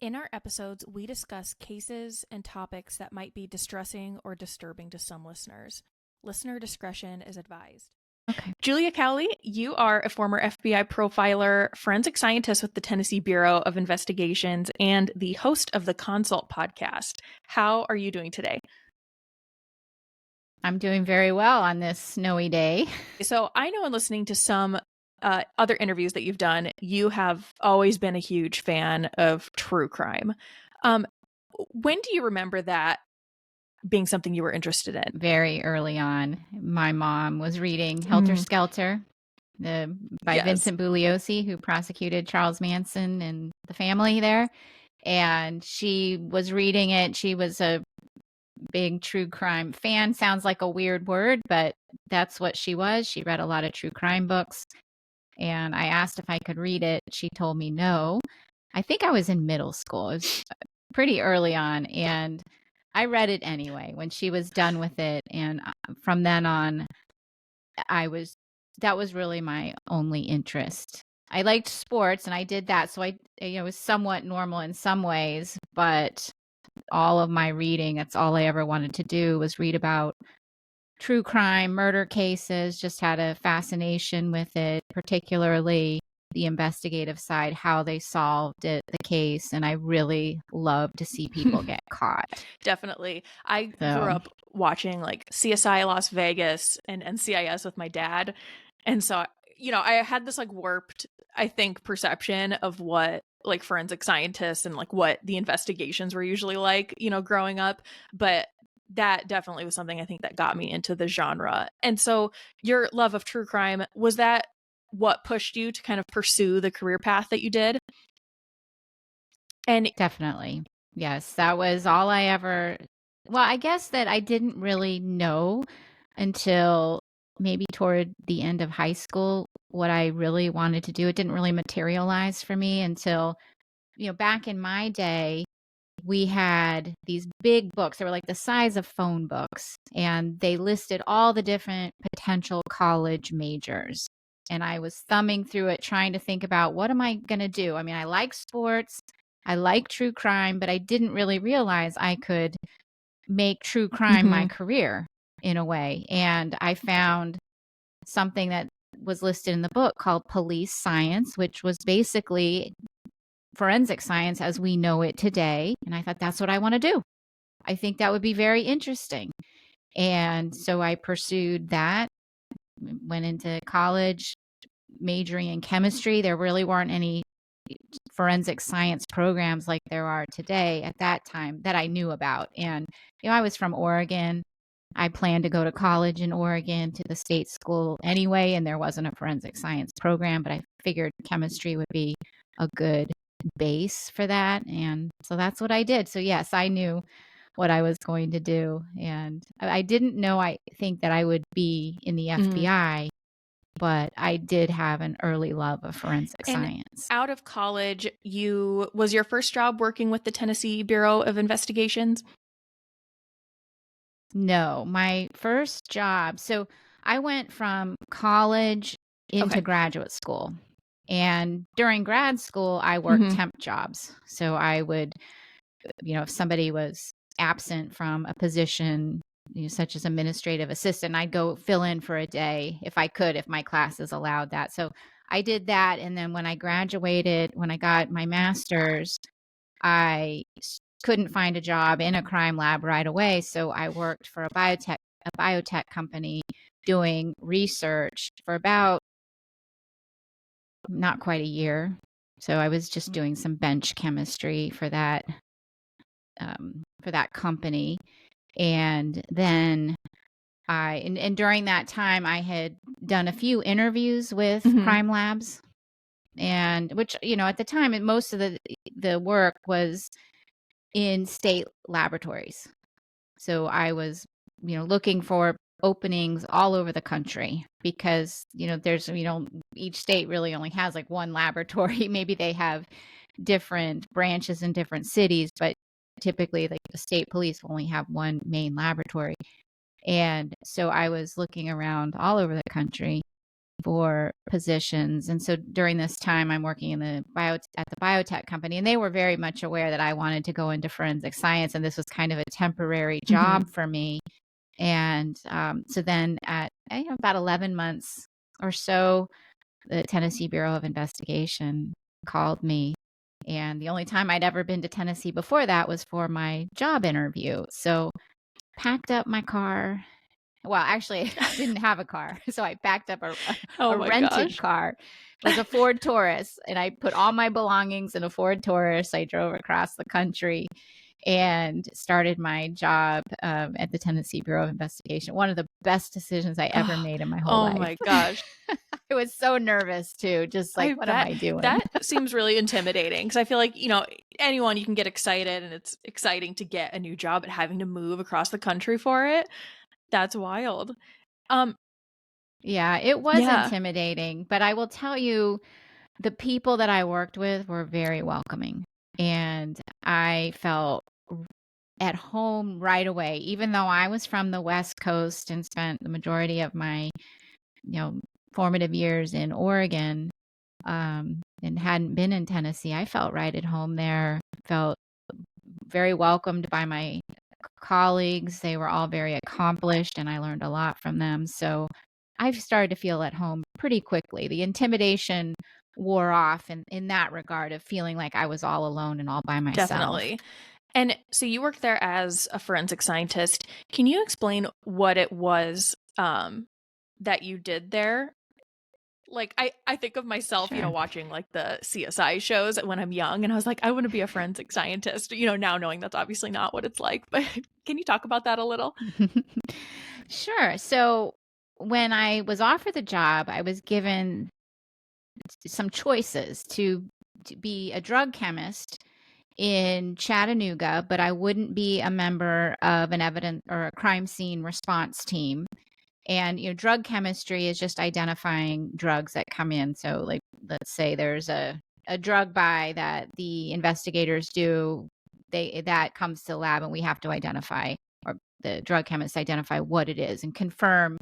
In our episodes, we discuss cases and topics that might be distressing or disturbing to some listeners. Listener discretion is advised. Okay. Julia Cowley, you are a former FBI profiler, forensic scientist with the Tennessee Bureau of Investigations, and the host of the Consult podcast. How are you doing today? I'm doing very well on this snowy day. So I know in listening to some other interviews that you've done, you have always been a huge fan of true crime. When do you remember that being something you were interested in? Very early on, my mom was reading Helter Skelter by Yes. Vincent Bugliosi, who prosecuted Charles Manson and the family there. And she was reading it. She was a big true crime fan. Sounds like a weird word, but that's what she was. She read a lot of true crime books. And I asked if I could read it. She told me no. I think I was in middle school. It was pretty early on. And I read it anyway when she was done with it. And from then on, that was really my only interest. I liked sports and I did that. So it was somewhat normal in some ways, but all of my reading, that's all I ever wanted to do was read about true crime, murder cases, just had a fascination with it, particularly the investigative side, how they solved it, the case. And I really love to see people get caught. Definitely. I grew up watching like CSI Las Vegas and NCIS with my dad. And so, I had this like warped, I think, perception of what like forensic scientists and like what the investigations were usually like, growing up. But that definitely was something I think that got me into the genre. And so your love of true crime, was that what pushed you to kind of pursue the career path that you did? And definitely. Yes, that was all I ever. Well, I guess that I didn't really know until maybe toward the end of high school what I really wanted to do. It didn't really materialize for me until, back in my day, we had these big books. They were like the size of phone books, and they listed all the different potential college majors. And I was thumbing through it, trying to think about what am I going to do? I mean, I like sports, I like true crime, but I didn't really realize I could make true crime my career in a way. And I found something that was listed in the book called police science, which was basically forensic science as we know it today. And I thought, that's what I want to do. I think that would be very interesting. And so I pursued that, went into college, majoring in chemistry. There really weren't any forensic science programs like there are today at that time that I knew about. And, I was from Oregon. I planned to go to college in Oregon to the state school anyway, and there wasn't a forensic science program, but I figured chemistry would be a good base for that. And so that's what I did. So yes, I knew what I was going to do. And I didn't know, I think, that I would be in the FBI, but I did have an early love of forensic science. Out of college, was your first job working with the Tennessee Bureau of Investigations? No, my first job. So I went from college into graduate school. And during grad school, I worked temp jobs. So I would, if somebody was absent from a position, such as administrative assistant, I'd go fill in for a day if I could, if my classes allowed that. So I did that. And then when I graduated, when I got my master's, I couldn't find a job in a crime lab right away. So I worked for a biotech company doing research for about not quite a year. So I was just doing some bench chemistry for that company. And then and during that time, I had done a few interviews with crime labs, and which, at the time, most of the work was in state laboratories. So I was, looking for openings all over the country because, there's, each state really only has like one laboratory. Maybe they have different branches in different cities, but typically like the state police only have one main laboratory. And so I was looking around all over the country, for positions. And so during this time, I'm working in at the biotech company, and they were very much aware that I wanted to go into forensic science, and this was kind of a temporary job for me. And so then at about 11 months or so, the Tennessee Bureau of Investigation called me. And the only time I'd ever been to Tennessee before that was for my job interview. So packed up my car. Well, actually, I didn't have a car. So I packed up a rented car. It was a Ford Taurus. And I put all my belongings in a Ford Taurus. I drove across the country and started my job at the Tennessee Bureau of Investigation. One of the best decisions I ever made in my whole life. Oh my gosh. I was so nervous too. Just like, what am I doing? That seems really intimidating, because I feel like, anyone, you can get excited, and it's exciting to get a new job, but having to move across the country for it, that's wild. Yeah, it was intimidating, but I will tell you, the people that I worked with were very welcoming, and I felt at home right away, even though I was from the West Coast and spent the majority of my, formative years in Oregon, and hadn't been in Tennessee. I felt right at home there, felt very welcomed by my colleagues. They were all very accomplished, and I learned a lot from them. So I've started to feel at home pretty quickly. The intimidation wore off in that regard of feeling like I was all alone and all by myself. Definitely. And so you worked there as a forensic scientist. Can you explain what it was that you did there? Like, I think of myself, watching like the CSI shows when I'm young, and I was like, I want to be a forensic scientist, now knowing that's obviously not what it's like. But can you talk about that a little? Sure. So when I was offered the job, I was given some choices to be a drug chemist in Chattanooga, but I wouldn't be a member of an evidence or a crime scene response team. And, drug chemistry is just identifying drugs that come in. So, like, let's say there's a drug buy that the investigators do, that comes to the lab, and we have to identify, or the drug chemists identify what it is and confirm,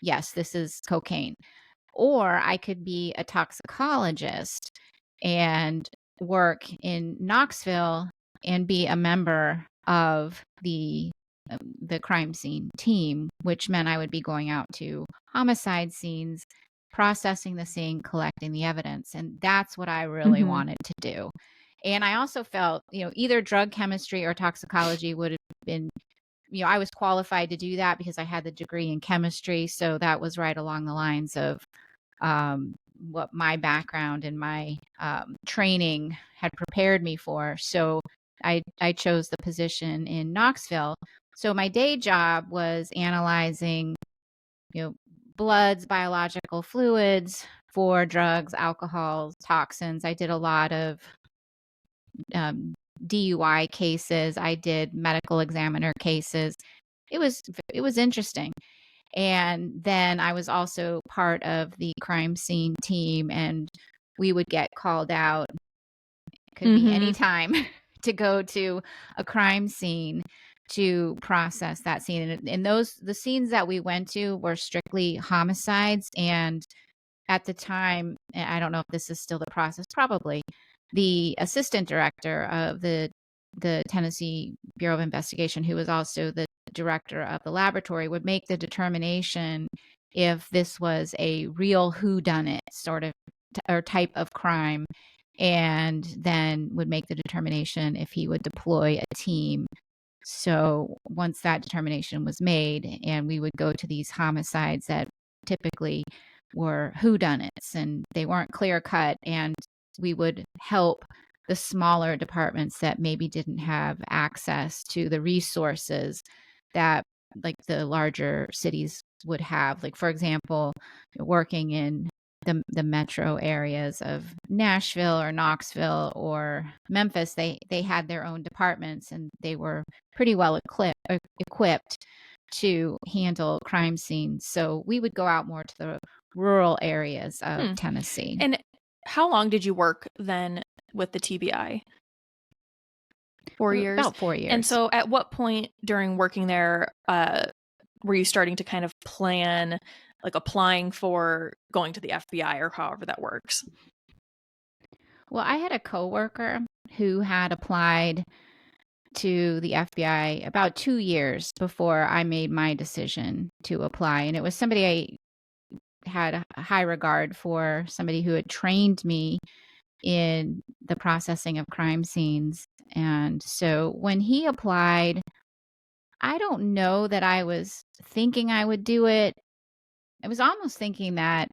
yes, this is cocaine. Or I could be a toxicologist and work in Knoxville and be a member of the crime scene team, which meant I would be going out to homicide scenes, processing the scene, collecting the evidence. And that's what I really wanted to do. And I also felt, either drug chemistry or toxicology would have been, I was qualified to do that because I had the degree in chemistry. So that was right along the lines of what my background and my training had prepared me for. So I chose the position in Knoxville. So my day job was analyzing, bloods, biological fluids for drugs, alcohols, toxins. I did a lot of DUI cases. I did medical examiner cases. It was interesting. And then I was also part of the crime scene team, and we would get called out. It could be any time to go to a crime scene to process that scene. And the scenes that we went to were strictly homicides. And at the time, I don't know if this is still the process, probably, the assistant director of the Tennessee Bureau of Investigation, who was also the director of the laboratory, would make the determination if this was a real whodunit sort of or type of crime, and then would make the determination if he would deploy a team. So once that determination was made, and we would go to these homicides that typically were whodunits, and they weren't clear cut, and we would help the smaller departments that maybe didn't have access to the resources that like the larger cities would have. Like, for example, working in the metro areas of Nashville or Knoxville or Memphis, they had their own departments, and they were pretty well equipped to handle crime scenes. So we would go out more to the rural areas of Tennessee. And how long did you work then with the TBI? 4 years? About 4 years. And so at what point during working there were you starting to kind of plan like applying for going to the FBI or however that works? Well, I had a coworker who had applied to the FBI about 2 years before I made my decision to apply, and it was somebody I had a high regard for, somebody who had trained me in the processing of crime scenes. And so when he applied, I don't know that I was thinking I would do it. I was almost thinking that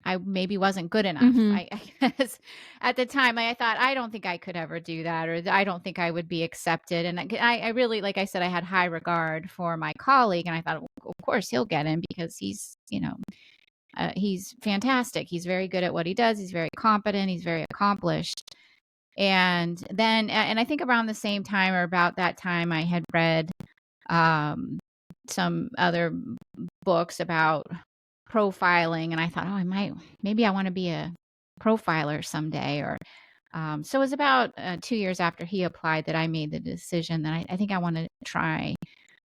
I maybe wasn't good enough. Mm-hmm. I guess at the time I thought, I don't think I could ever do that, or I don't think I would be accepted. And I really, like I said, I had high regard for my colleague, and I thought, of course he'll get in because he's fantastic. He's very good at what he does. He's very competent. He's very accomplished. And then, and I think around the same time or about that time, I had read some other books about profiling, and I thought, maybe I want to be a profiler someday. Or so it was about 2 years after he applied that I made the decision that I think I want to try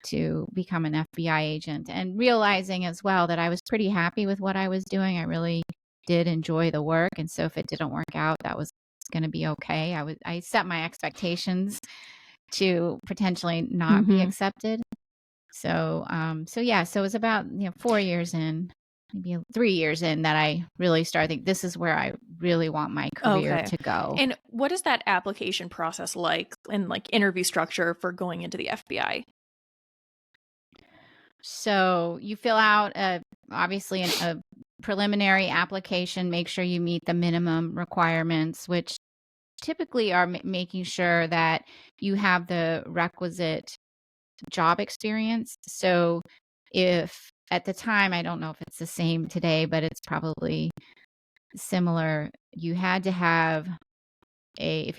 to become an FBI agent, and realizing as well that I was pretty happy with what I was doing. I really did enjoy the work. And so if it didn't work out, that was going to be okay. I set my expectations to potentially not be Mm-hmm. accepted. So it was about 4 years in, maybe 3 years in, that I really started thinking this is where I really want my career Okay. to go. And what is that application process like, and like interview structure for going into the FBI? So you fill out obviously a preliminary application, make sure you meet the minimum requirements, which typically are making sure that you have the requisite job experience. So if at the time, I don't know if it's the same today, but it's probably similar, you had to have you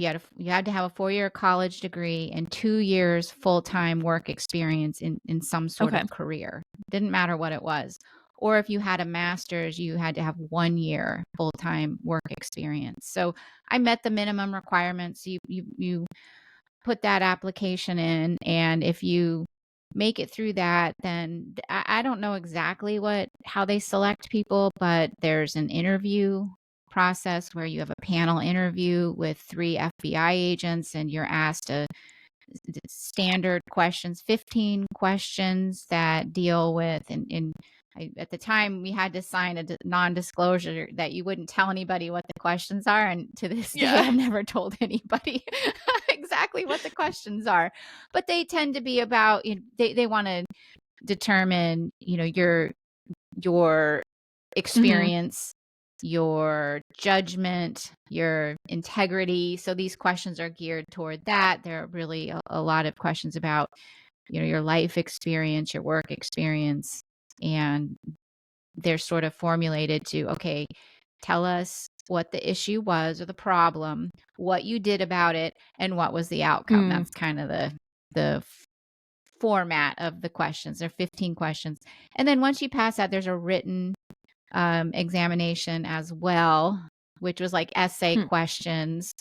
had to have a 4-year college degree and 2 years full-time work experience in some sort Okay. of career. Didn't matter what it was. Or if you had a master's, you had to have 1 year full-time work experience. So I met the minimum requirements. You put that application in, and if you make it through that, then I don't know exactly how they select people, but there's an interview process where you have a panel interview with 3 FBI agents, and you're asked standard questions, 15 questions that deal with, at the time we had to sign a non-disclosure that you wouldn't tell anybody what the questions are. And to this day, Yeah. I've never told anybody exactly what the questions are, but they tend to be about, they want to determine, your experience, your judgment, your integrity. So these questions are geared toward that. There are really a lot of questions about, your life experience, your work experience, and they're sort of formulated to, okay, tell us what the issue was or the problem, what you did about it, and what was the outcome. That's kind of the format of the questions. There are 15 questions. And then once you pass that, there's a written examination as well, which was like essay questions.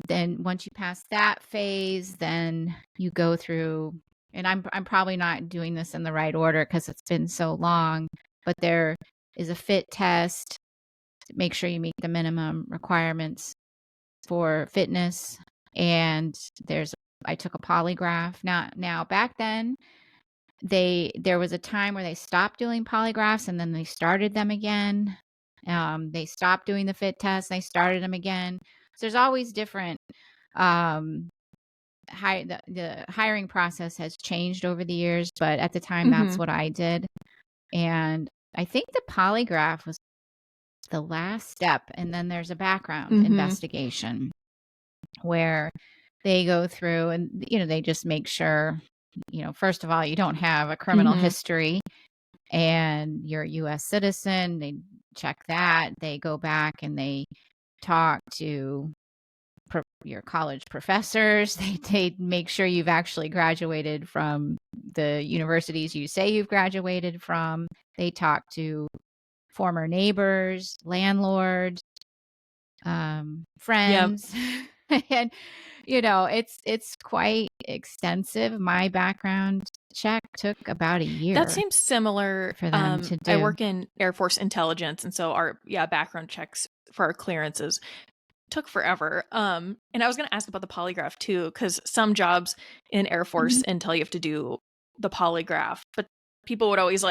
Then once you pass that phase, then you go through, and I'm probably not doing this in the right order because it's been so long, but there is a fit test to make sure you meet the minimum requirements for fitness. And I took a polygraph. Now back then, there was a time where they stopped doing polygraphs and then they started them again. They stopped doing the fit test, they started them again. So there's always different. The hiring process has changed over the years, but at the time, that's what I did. And I think the polygraph was the last step, and then there's a background investigation where they go through and they just make sure, first of all, you don't have a criminal history and you're a US citizen. They check that. They go back and they talk to your college professors. They make sure you've actually graduated from the universities you say you've graduated from. They talk to former neighbors, landlords, friends. And, it's quite extensive. My background check took about a That year seems similar. for them to I do. work in Air Force intelligence, and so our background checks for our clearances took forever. And I was going to ask about the polygraph too, because some jobs in Air Force intel you have to do the polygraph, but people would always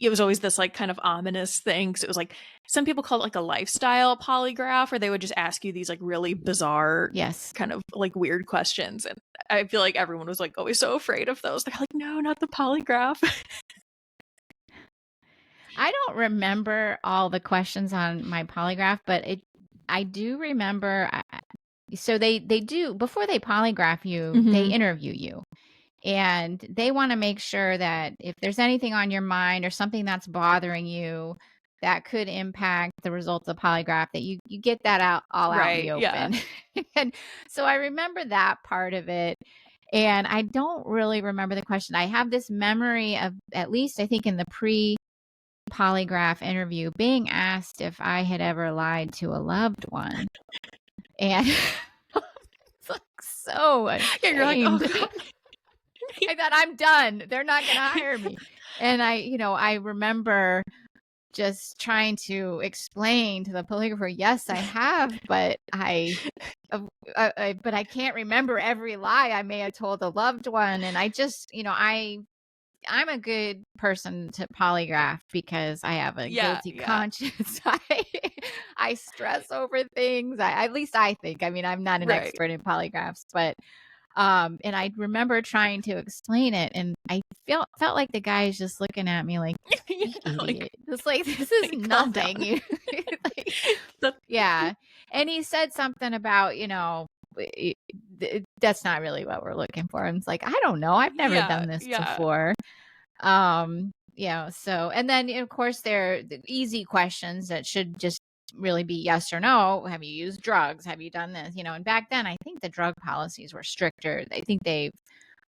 it was always this kind of ominous thing. So it was some people call it a lifestyle polygraph, or they would just ask you these really bizarre, Yes, kind of weird questions. And I feel like everyone was always so afraid of those. They're like, no, not the polygraph. I don't remember all the questions on my polygraph, but I do remember. So they do, before they polygraph you, they interview you. And they want to make sure that if there's anything on your mind or something that's bothering you that could impact the results of the polygraph, that you get that out in the open. Yeah. And so I remember that part of it. And I don't really remember the question. I have this memory of, at least I think in the polygraph interview, being asked if I had ever lied to a loved one. And it's so ashamed. Yeah, you're like, oh God. I thought, I'm done. They're not going to hire me. And I remember just trying to explain to the polygrapher, yes, I have, but but I can't remember every lie I may have told a loved one. And I just, I'm a good person to polygraph because I have a guilty conscience. I stress over things. At least I think. I mean, I'm not an expert in polygraphs, but and I remember trying to explain it, and I felt like the guy is just looking at me like, you idiot. It's this is nothing. Yeah. And he said something about, that's not really what we're looking for. And it's like, I don't know. I've never done this before. So, and then of course there are the easy questions that should just really be yes or no. Have you used drugs? Have you done this? And back then I think the drug policies were stricter. I think they've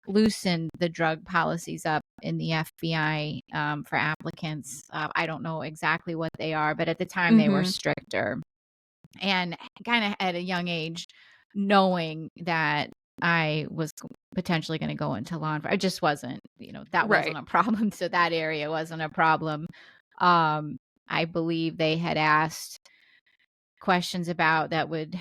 loosened the drug policies up in the FBI for applicants. I don't know exactly what they are, but at the time they were stricter. And kind of at a young age, knowing that I was potentially going to go into law enforcement, I just wasn't, that wasn't a problem. So that area wasn't a problem. I believe they had asked questions that would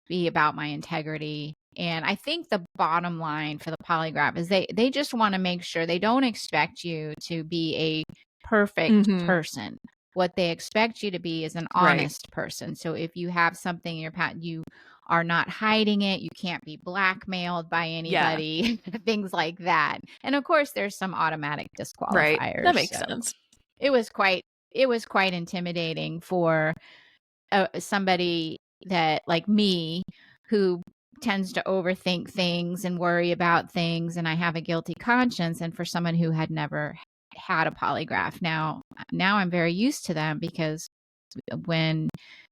be about my integrity. And I think the bottom line for the polygraph is they just want to make sure they don't expect you to be a perfect person. What they expect you to be is an honest person. So if you have something in your past, you are not hiding it. You can't be blackmailed by anybody, things like that. And of course, there's some automatic disqualifiers. Right. That makes sense. It was quite intimidating for somebody that like me, who tends to overthink things and worry about things, and I have a guilty conscience, and for someone who had never had a polygraph. Now I'm very used to them, because when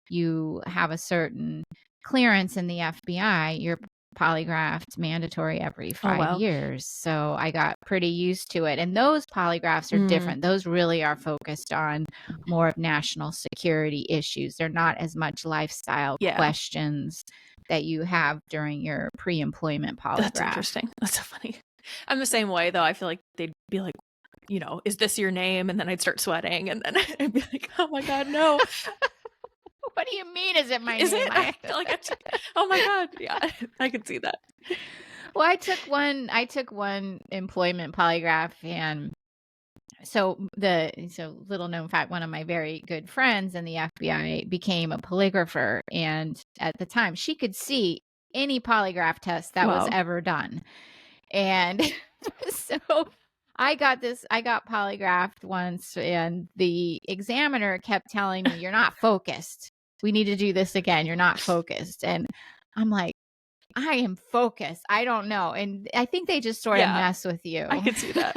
you have a certain clearance in the FBI, you're polygraphed mandatory every 5 years. So I got pretty used to it. And those polygraphs are different. Those really are focused on more of national security issues. They're not as much lifestyle questions that you have during your pre-employment polygraph. That's interesting. That's so funny. I'm the same way, though. I feel like they'd be like, is this your name? And then I'd start sweating, and then I'd be like, oh my God, no. What do you mean, is it my name? I feel like oh my God. Yeah, I could see that. Well, I took one employment polygraph, and so little known fact, one of my very good friends in the FBI became a polygrapher, and at the time she could see any polygraph test that was ever done. And so I got polygraphed once, and the examiner kept telling me, you're not focused. We need to do this again. You're not focused. And I'm like, I am focused. I don't know. And I think they just sort of mess with you. I could see that.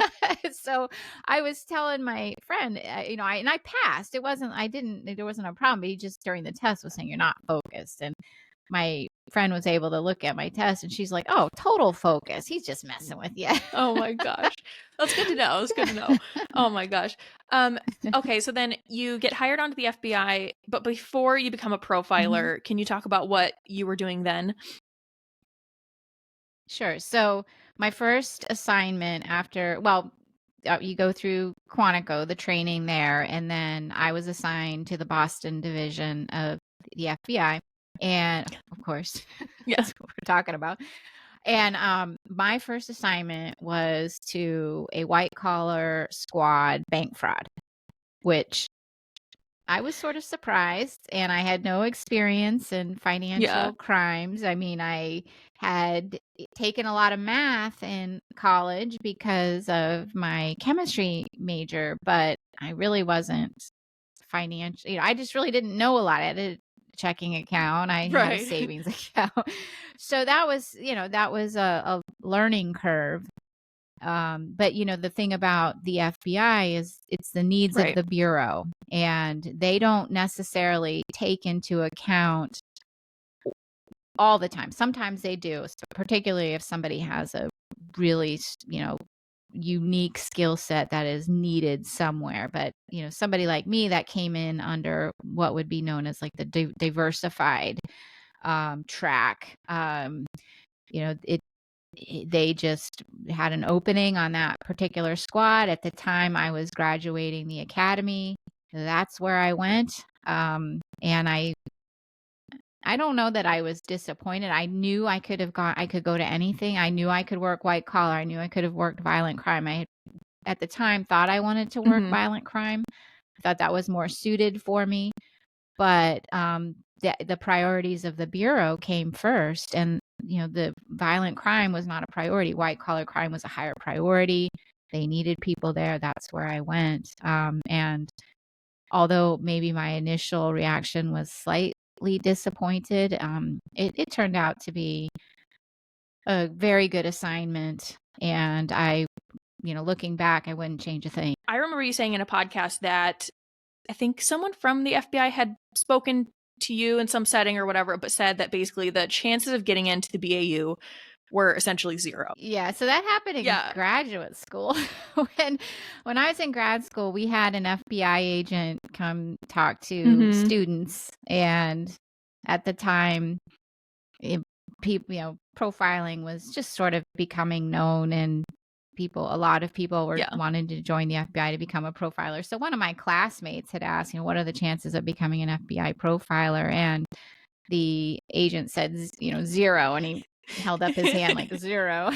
So I was telling my friend, and I passed. There wasn't a problem, but he just during the test was saying, you're not focused. And my friend was able to look at my test and she's like, "Oh, total focus. He's just messing with you." Oh my gosh. That's good to know. That's good to know. Oh my gosh. Okay, so then you get hired onto the FBI, but before you become a profiler, can you talk about what you were doing then? Sure. So my first assignment after, well, you go through Quantico, the training there, and then I was assigned to the Boston division of the FBI. And of course, Yeah. that's what we're talking about. And my first assignment was to a white collar squad bank fraud, which I was sort of surprised, and I had no experience in financial crimes. I mean, I had taken a lot of math in college because of my chemistry major, but I really wasn't financial. I just really didn't know a lot. I had a checking account, I had a Right. savings account. So that was, a learning curve. But the thing about the FBI is it's the needs of Right. the Bureau, and they don't necessarily take into account all the time. Sometimes they do, particularly if somebody has a really, unique skill set that is needed somewhere. But, somebody like me that came in under what would be known as like the diversified track, they just had an opening on that particular squad. At the time I was graduating the academy, that's where I went. And I don't know that I was disappointed. I knew I could go to anything. I knew I could work white collar. I knew I could have worked violent crime. I at the time thought I wanted to work violent crime. I thought that was more suited for me. But the priorities of the Bureau came first, and the violent crime was not a priority. White collar crime was a higher priority. They needed people there. That's where I went. And although maybe my initial reaction was slightly disappointed, it turned out to be a very good assignment. And I, looking back, I wouldn't change a thing. I remember you saying in a podcast that I think someone from the FBI had spoken to you in some setting or whatever, but said that basically the chances of getting into the BAU were essentially zero. Yeah, so that happened in graduate school. When I was in grad school, we had an FBI agent come talk to students, and at the time, people, profiling was just sort of becoming known, and a lot of people were wanting to join the FBI to become a profiler. So one of my classmates had asked, what are the chances of becoming an FBI profiler? And the agent said, zero, and he held up his hand like 0.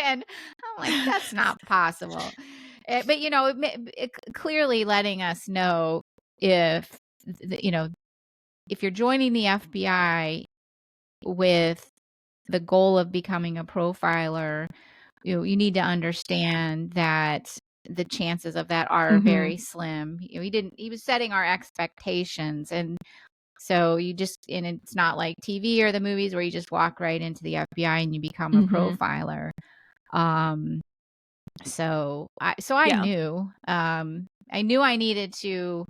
And I'm like, that's not possible. But it clearly letting us know if you're joining the FBI with the goal of becoming a profiler, you need to understand that the chances of that are very slim. He was setting our expectations, and so and it's not like TV or the movies where you just walk right into the FBI and you become a profiler. So I knew, I needed to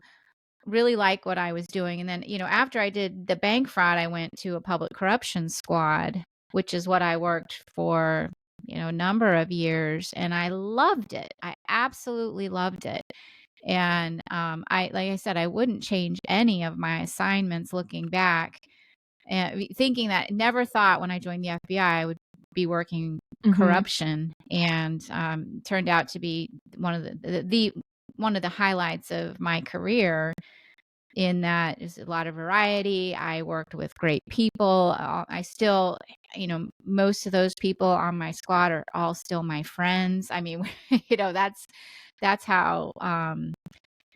really like what I was doing. And then, after I did the bank fraud, I went to a public corruption squad, which is what I worked for, a number of years. And I loved it. I absolutely loved it. And like I said, I wouldn't change any of my assignments looking back, and thinking that, never thought when I joined the FBI I would be working corruption, and turned out to be one of the highlights of my career. In that is a lot of variety. I worked with great people. I still, most of those people on my squad are all still my friends. I mean, that's how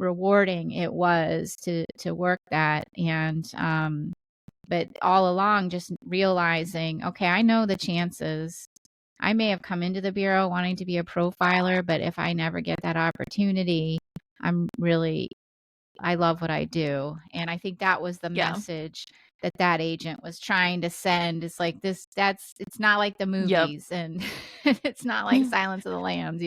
rewarding it was to work that. And but all along, just realizing, okay, I know the chances. I may have come into the Bureau wanting to be a profiler, but if I never get that opportunity, I love what I do. And I think that was the message that agent was trying to send. It's like it's not like the movies, and it's not like Silence of the Lambs,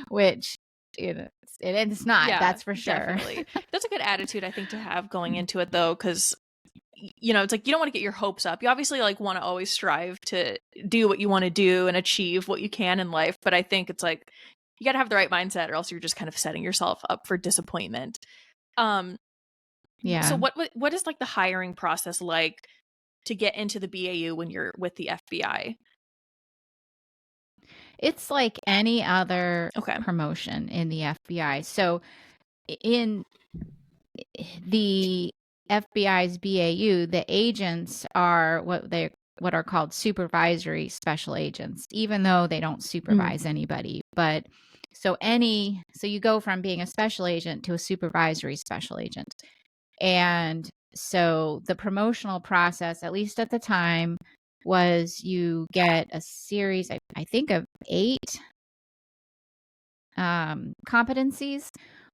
which, it's not, that's for sure. Definitely. That's a good attitude, I think, to have going into it, though, because you know, it's like you don't want to get your hopes up. You obviously like want to always strive to do what you want to do and achieve what you can in life, but I think it's like you got to have the right mindset, or else you're just kind of setting yourself up for disappointment. Um, so Yeah. what is like the hiring process like to get into the BAU when you're with the FBI? It's like any other Okay. promotion in the FBI. So in the FBI's BAU, the agents are what are called supervisory special agents, even though they don't supervise anybody. But so you go from being a special agent to a supervisory special agent. And so the promotional process, at least at the time, was you get a series, I think, of 8 competencies,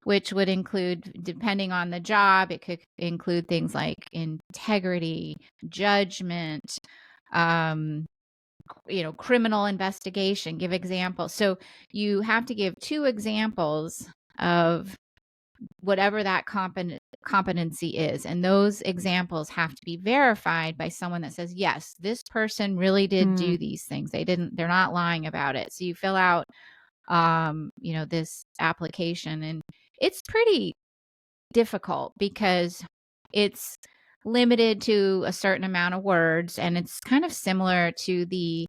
which would include, depending on the job, it could include things like integrity, judgment, criminal investigation. Give examples. So you have to give 2 examples of whatever that competency is, and those examples have to be verified by someone that says, yes, this person really did do these things. They're not lying about it. So you fill out this application, and it's pretty difficult because it's limited to a certain amount of words, and it's kind of similar to the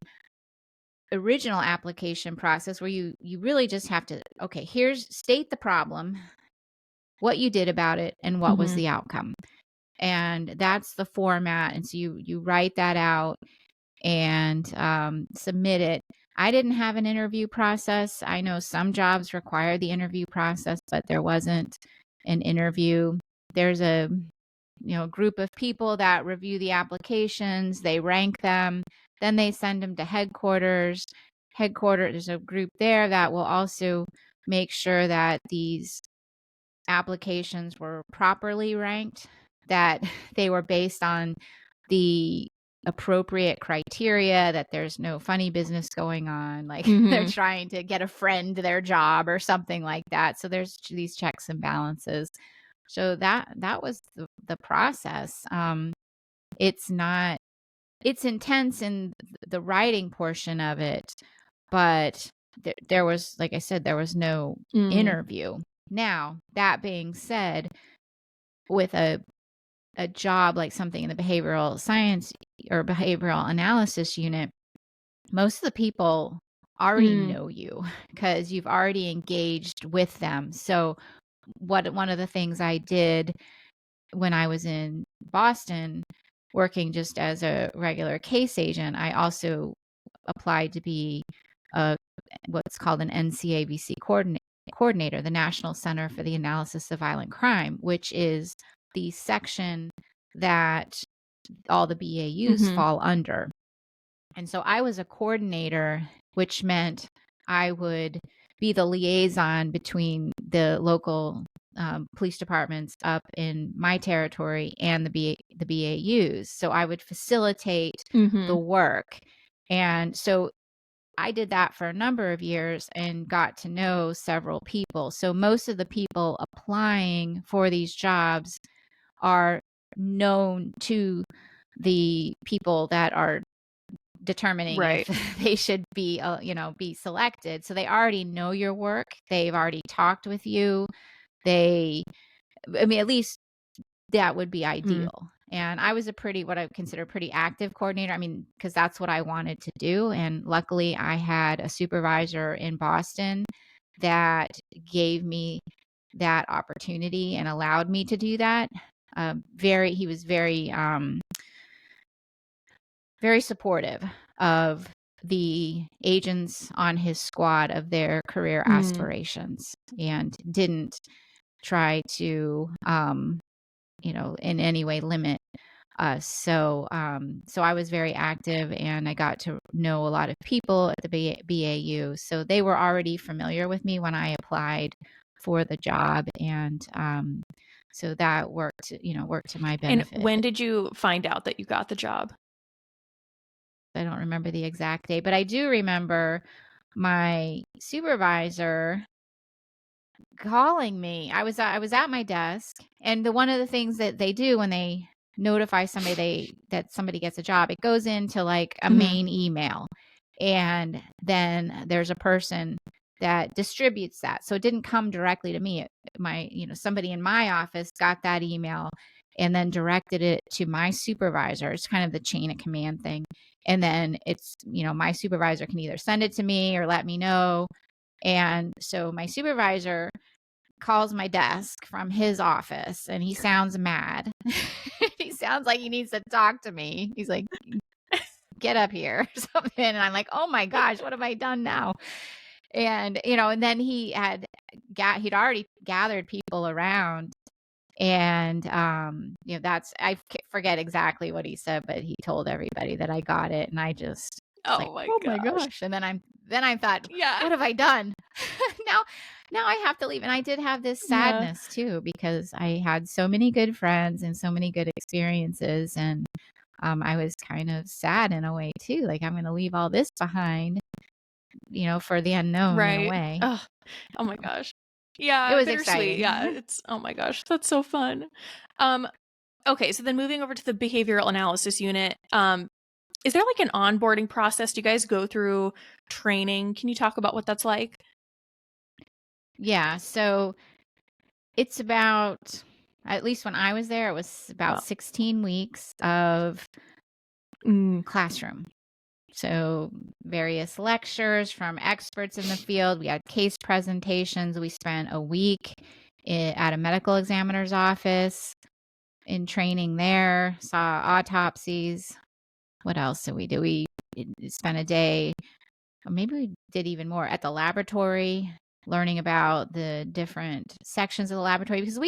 original application process where you really just have to, okay, state the problem, what you did about it, and what was the outcome. And that's the format. And so you write that out and submit it. I didn't have an interview process. I know some jobs require the interview process, but there wasn't an interview. There's a group of people that review the applications, they rank them, then they send them to headquarters. There's a group there that will also make sure that these applications were properly ranked, that they were based on the appropriate criteria, that there's no funny business going on, like they're trying to get a friend to their job or something like that. So there's these checks and balances. So that was the process. It's intense in the writing portion of it, but there was, like I said, there was no interview. Now, that being said, with a job like something in the behavioral science or behavioral analysis unit, most of the people already know you because you've already engaged with them. So one of the things I did when I was in Boston working just as a regular case agent, I also applied to be what's called an NCAVC coordinator, the National Center for the Analysis of Violent Crime, which is the section that all the BAUs fall under. And so I was a coordinator, which meant I would be the liaison between the local police departments up in my territory and the BAUs. So I would facilitate the work. And so I did that for a number of years and got to know several people. So most of the people applying for these jobs are known to the people that are determining if they should be, be selected. So they already know your work. They've already talked with you. At least that would be ideal. And I was what I would consider a pretty active coordinator. I mean, because that's what I wanted to do. And luckily I had a supervisor in Boston that gave me that opportunity and allowed me to do that. He was very, very supportive of the agents on his squad of their career aspirations, and didn't try to, in any way limit us. So I was very active, and I got to know a lot of people at the BAU. So they were already familiar with me when I applied for the job, and so that worked to my benefit. And when did you find out that you got the job? I don't remember the exact date, but I do remember my supervisor calling me. I was at my desk, and one of the things that they do when they notify somebody that somebody gets a job, it goes into like a Mhm. main email. And then there's a person that distributes that. So it didn't come directly to me. Somebody in my office got that email and then directed it to my supervisor. It's kind of the chain of command thing. And then it's, my supervisor can either send it to me or let me know. And so my supervisor calls my desk from his office and he sounds mad. He sounds like he needs to talk to me. He's like, get up here or something. And I'm like, oh my gosh, what have I done now? And, and then he'd already gathered people around. And, I forget exactly what he said, but he told everybody that I got it. And I just, Oh my oh my gosh. gosh. And then I thought, Yeah. what have I done? Now I have to leave. And I did have this sadness too, because I had so many good friends and so many good experiences. And I was kind of sad in a way too. Like, I'm going to leave all this behind, for the unknown in a way. Oh my gosh. Yeah, It was bittersweet. exciting. Yeah, it's oh my gosh, that's so fun. Okay, so then moving over to the behavioral analysis unit, is there like an onboarding process? Do you guys go through training? Can you talk about what that's like? Yeah, so it's about, at least when I was there, it was about 16 weeks of classroom. So various lectures from experts in the field. We had case presentations. We spent a week at a medical examiner's office in training there, saw autopsies. What else did we do? We spent a day, or maybe we did even more, at the laboratory, learning about the different sections of the laboratory, because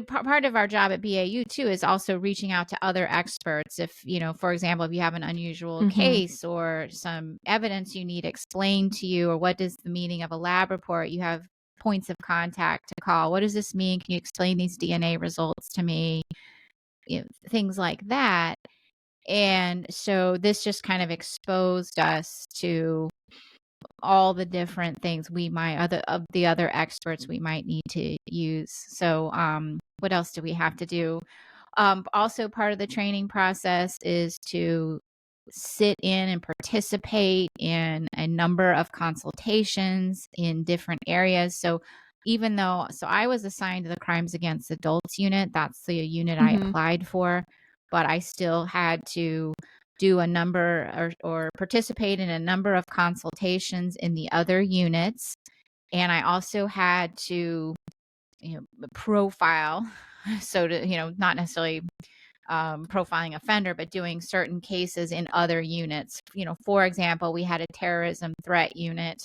part of our job at BAU too is also reaching out to other experts. If, for example, if you have an unusual case or some evidence you need explained to you, or what does the meaning of a lab report, you have points of contact to call. What does this mean? Can you explain these DNA results to me? Things like that. And so this just kind of exposed us to all the different things the other experts we might need to use. So what else do we have to do? Also, part of the training process is to sit in and participate in a number of consultations in different areas. So I was assigned to the Crimes Against Adults unit. That's the unit I applied for, but I still had to do a number or participate in a number of consultations in the other units. And I also had to, profile. So not necessarily profiling offender, but doing certain cases in other units. For example, we had a terrorism threat unit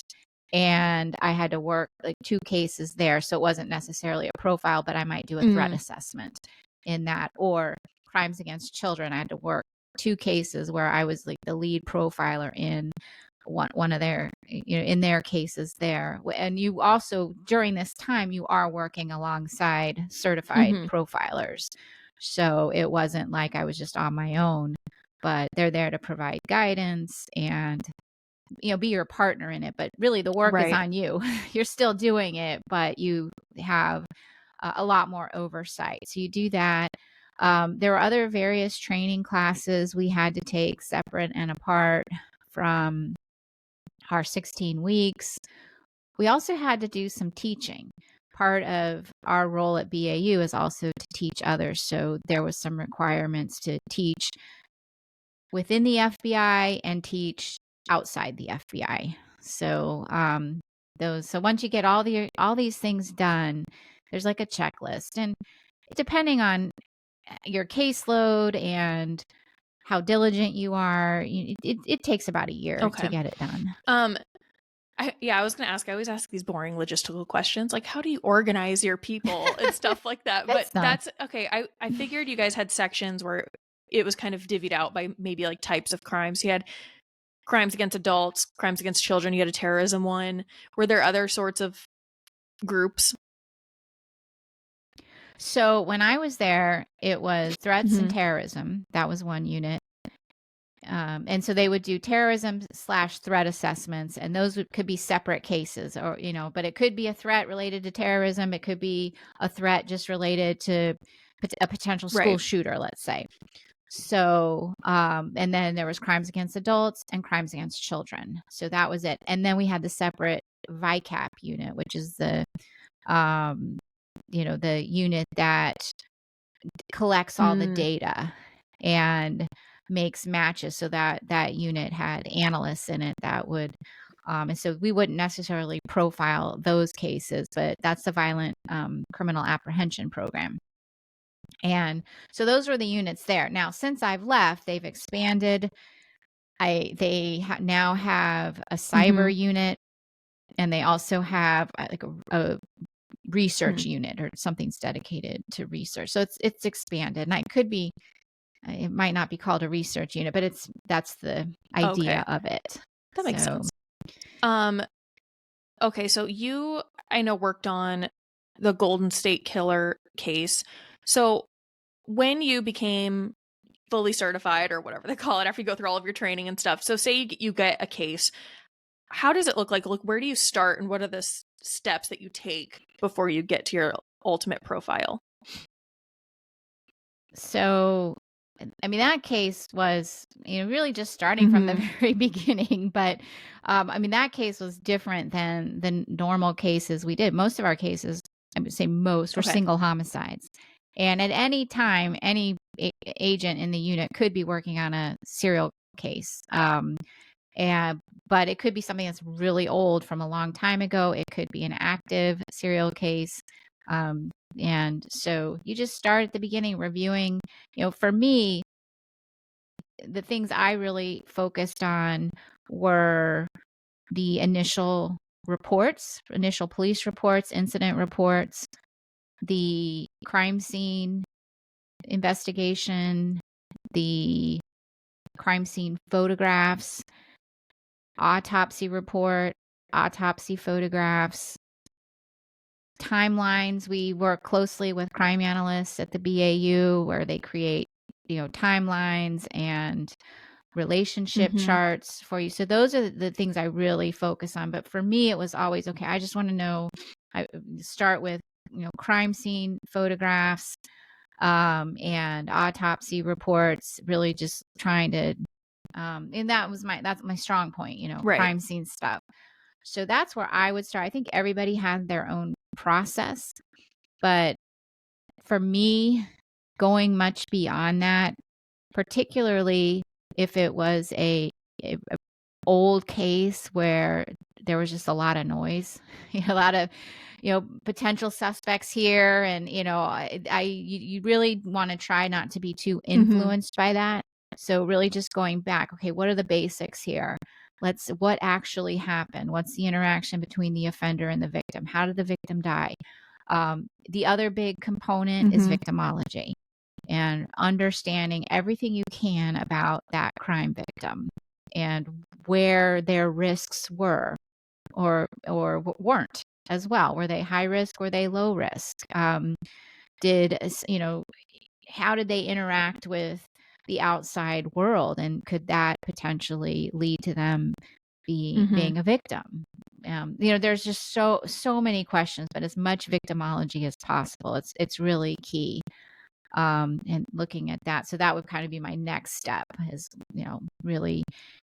and I had to work like 2 cases there. So it wasn't necessarily a profile, but I might do a threat assessment in that. Or crimes against children, I had to work 2 cases where I was like the lead profiler in one of their, in their cases there. And you also, during this time, you are working alongside certified profilers. So it wasn't like I was just on my own, but they're there to provide guidance and, be your partner in it. But really the work is on you. You're still doing it, but you have a lot more oversight. So you do that. There were other various training classes we had to take separate and apart from our 16 weeks. We also had to do some teaching. Part of our role at BAU is also to teach others. So there was some requirements to teach within the FBI and teach outside the FBI. So so once you get all these things done, there's like a checklist. And depending on your caseload and how diligent you are, it takes about a year to get it done. I was going to ask, I always ask these boring logistical questions, like how do you organize your people and stuff like that. But that's okay. I figured you guys had sections where it was kind of divvied out by maybe like types of crimes. You had crimes against adults, crimes against children. You had a terrorism one. Were there other sorts of groups? So when I was there, it was threats and terrorism. That was one unit. And so they would do terrorism/threat assessments, and those could be separate cases, or, but it could be a threat related to terrorism. It could be a threat just related to a potential school shooter, let's say. So, and then there was crimes against adults and crimes against children. So that was it. And then we had the separate VICAP unit, which is the, the unit that collects all the data and makes matches. So that unit had analysts in it that would, and so we wouldn't necessarily profile those cases, but that's the violent criminal apprehension program. And so those were the units there. Now, since I've left, they've expanded. They now have a cyber unit, and they also have like a research unit, or something's dedicated to research. So it's expanded, and it might not be called a research unit, but that's the idea of it. That makes sense. Okay, so you, I know, worked on the Golden State Killer case. So when you became fully certified, or whatever they call it, after you go through all of your training and stuff, so say you get a case, how does it look like? Where do you start, and what are the steps that you take before you get to your ultimate profile? So, I mean, that case was, really just starting from the very beginning. But, that case was different than the normal cases we did. Most of our cases, I would say most, were single homicides. And at any time, any agent in the unit could be working on a serial case. But it could be something that's really old from a long time ago. It could be an active serial case. And so you just start at the beginning reviewing, for me, the things I really focused on were the initial police reports, incident reports, the crime scene investigation, the crime scene photographs, autopsy report, autopsy photographs, timelines. We work closely with crime analysts at the BAU, where they create, timelines and relationship charts for you. So those are the things I really focus on. But for me, it was always, okay, I just want to know, I start with, crime scene photographs, and autopsy reports, really just trying to, and that's my strong point, crime scene stuff. So that's where I would start. I think everybody has their own process, but for me, going much beyond that, particularly if it was a old case where there was just a lot of noise, a lot of, potential suspects here. And, you really want to try not to be too influenced by that. So really just going back, okay, what are the basics here? What actually happened? What's the interaction between the offender and the victim? How did the victim die? The other big component is victimology, and understanding everything you can about that crime victim and where their risks were or weren't as well. Were they high risk? Were they low risk? How did they interact with the outside world, and could that potentially lead to them being a victim? There's just so many questions, but as much victimology as possible. It's really key. And looking at that. So that would kind of be my next step, is, really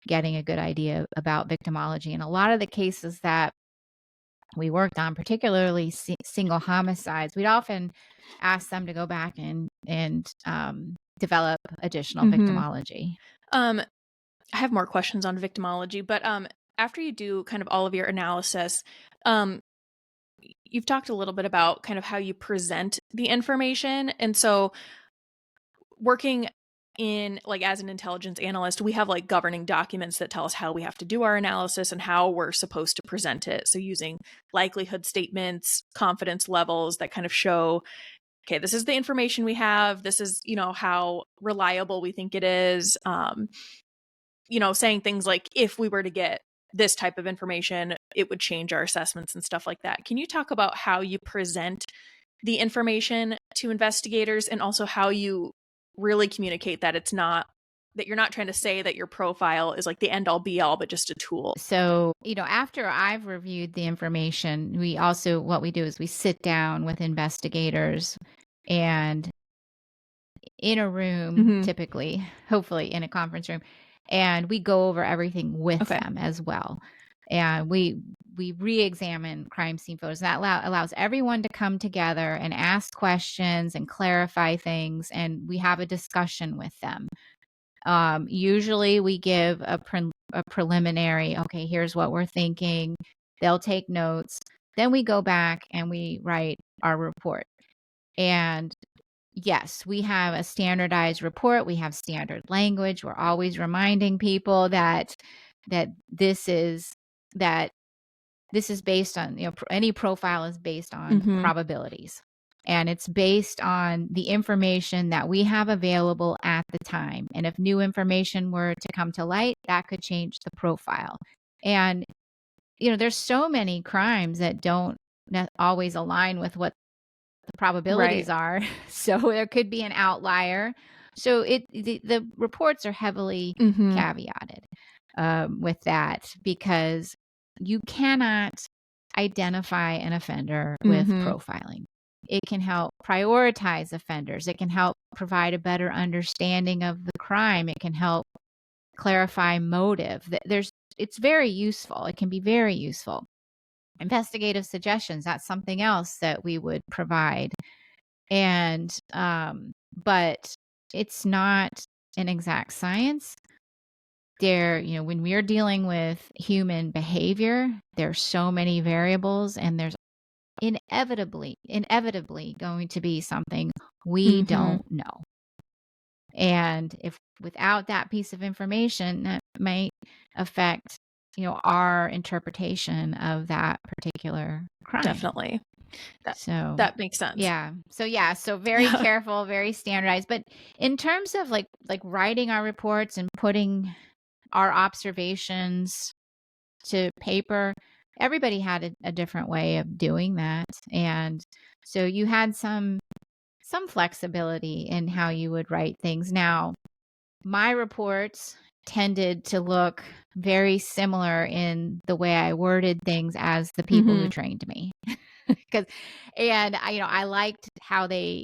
getting a good idea about victimology. And a lot of the cases that we worked on, particularly single homicides, we'd often ask them to go back and develop additional victimology. I have more questions on victimology, but after you do kind of all of your analysis, you've talked a little bit about kind of how you present the information. And so working in, like, as an intelligence analyst, we have like governing documents that tell us how we have to do our analysis and how we're supposed to present it. So using likelihood statements, confidence levels that kind of show, okay, this is the information we have. This is, how reliable we think it is. Saying things like, if we were to get this type of information, it would change our assessments and stuff like that. Can you talk about how you present the information to investigators, and also how you really communicate that you're not trying to say that your profile is like the end all be all, but just a tool? So, after I've reviewed the information, what we do is we sit down with investigators and in a room, typically, hopefully in a conference room, and we go over everything with them as well. And we re-examine crime scene photos. That allows everyone to come together and ask questions and clarify things, and we have a discussion with them. Usually we give a preliminary, okay, here's what we're thinking. They'll take notes. Then we go back and we write our report. And yes, we have a standardized report. We have standard language. We're always reminding people that this is based on, any profile is based on probabilities. And it's based on the information that we have available at the time. And if new information were to come to light, that could change the profile. And, there's so many crimes that don't always align with what the probabilities are. So there could be an outlier. So the reports are heavily caveated with that, because you cannot identify an offender with profiling. It can help prioritize offenders. It can help provide a better understanding of the crime. It can help clarify motive. It's very useful. It can be very useful. Investigative suggestions, that's something else that we would provide. And but it's not an exact science. When we are dealing with human behavior, there's so many variables, and there's inevitably going to be something we don't know. And if without that piece of information, that might affect, our interpretation of that particular crime. Definitely. That makes sense. Yeah. So very careful, very standardized. But in terms of like writing our reports and putting our observations to paper, everybody had a different way of doing that. And so you had some flexibility in how you would write things. Now, my reports tended to look very similar in the way I worded things as the people who trained me. I liked how they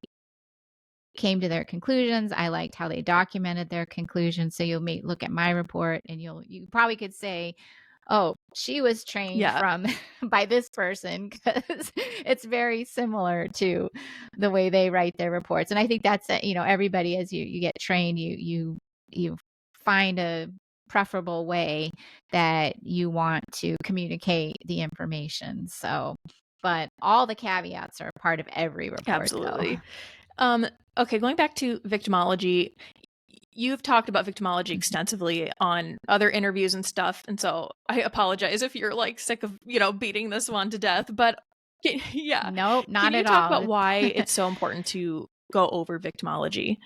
came to their conclusions. I liked how they documented their conclusions. So you'll look at my report and you probably could say, oh, she was trained by this person, because it's very similar to the way they write their reports. And I think that's, everybody, as you get trained, you find a preferable way that you want to communicate the information. So, but all the caveats are part of every report. Absolutely. Okay, going back to victimology, you've talked about victimology extensively on other interviews and stuff, and so I apologize if you're like sick of beating this one to death, but nope, not at all. Can you talk about why it's so important to go over victimology?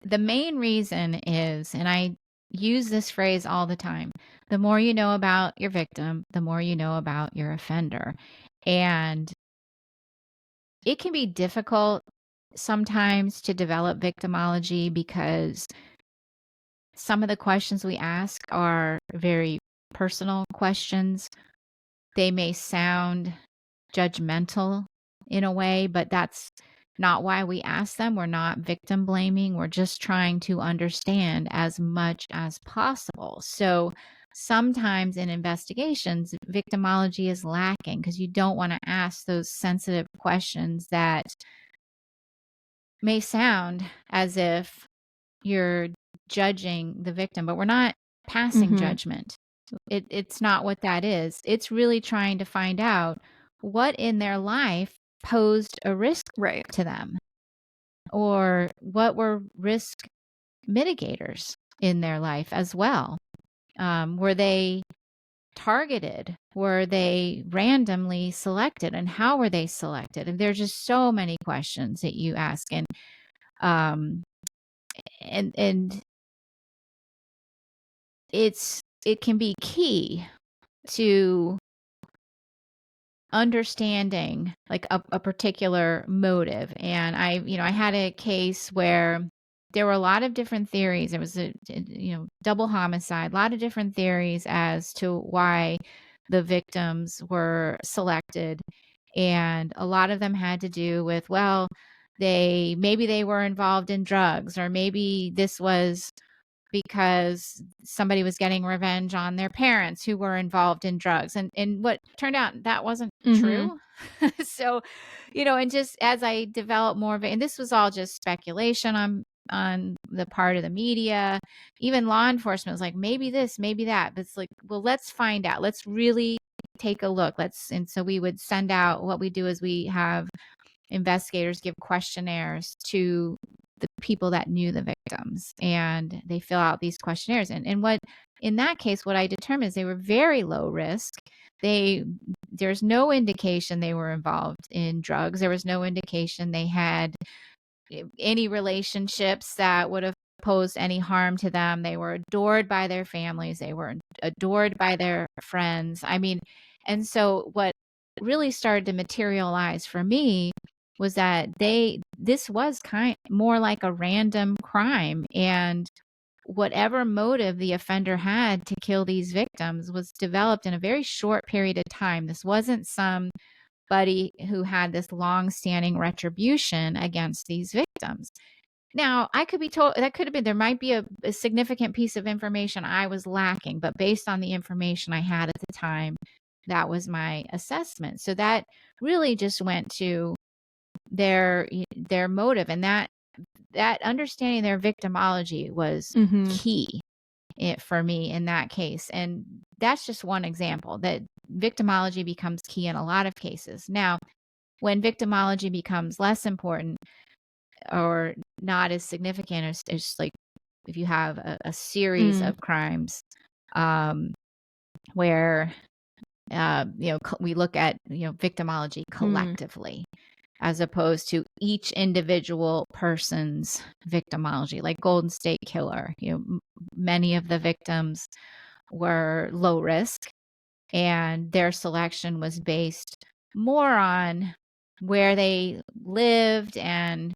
The main reason is, and I use this phrase all the time, the more you know about your victim, the more you know about your offender. And it can be difficult sometimes to develop victimology, because some of the questions we ask are very personal questions. They may sound judgmental in a way, but that's not why we ask them. We're not victim blaming. We're just trying to understand as much as possible. So sometimes in investigations, victimology is lacking, because you don't want to ask those sensitive questions that may sound as if you're judging the victim, but we're not passing judgment. It's not what that is. It's really trying to find out what in their life posed a risk to them, or what were risk mitigators in their life as well. Were they targeted? Were they randomly selected? And how were they selected? And there's just so many questions that you ask. And it can be key to understanding like a particular motive. And I had a case where there were a lot of different theories. It was a double homicide, a lot of different theories as to why the victims were selected. And a lot of them had to do with, well, maybe they were involved in drugs, or maybe this was because somebody was getting revenge on their parents who were involved in drugs. And what turned out, that wasn't true. So, and just as I developed more of it, and this was all just speculation on the part of the media, even law enforcement was like, maybe this, maybe that. But it's like, well, let's find out. Let's really take a look. And so we would send out, what we do is we have investigators give questionnaires to the people that knew the victims, and they fill out these questionnaires. And what, in that case, what I determined is they were very low risk. There's no indication they were involved in drugs. There was no indication they had any relationships that would have posed any harm to them. They were adored by their families. They were adored by their friends. I mean, and so what really started to materialize for me was that this was more like a random crime, and whatever motive the offender had to kill these victims was developed in a very short period of time. This wasn't somebody who had this long-standing retribution against these victims. Now, I could be told that could have been, there might be a significant piece of information I was lacking, but based on the information I had at the time, that was my assessment. So that really just went to their motive, and that understanding their victimology was key for me in that case. And that's just one example that victimology becomes key in a lot of cases. Now, when victimology becomes less important or not as significant as like if you have a series of crimes where we look at victimology collectively as opposed to each individual person's victimology, like Golden State Killer. Many of the victims were low risk, and their selection was based more on where they lived and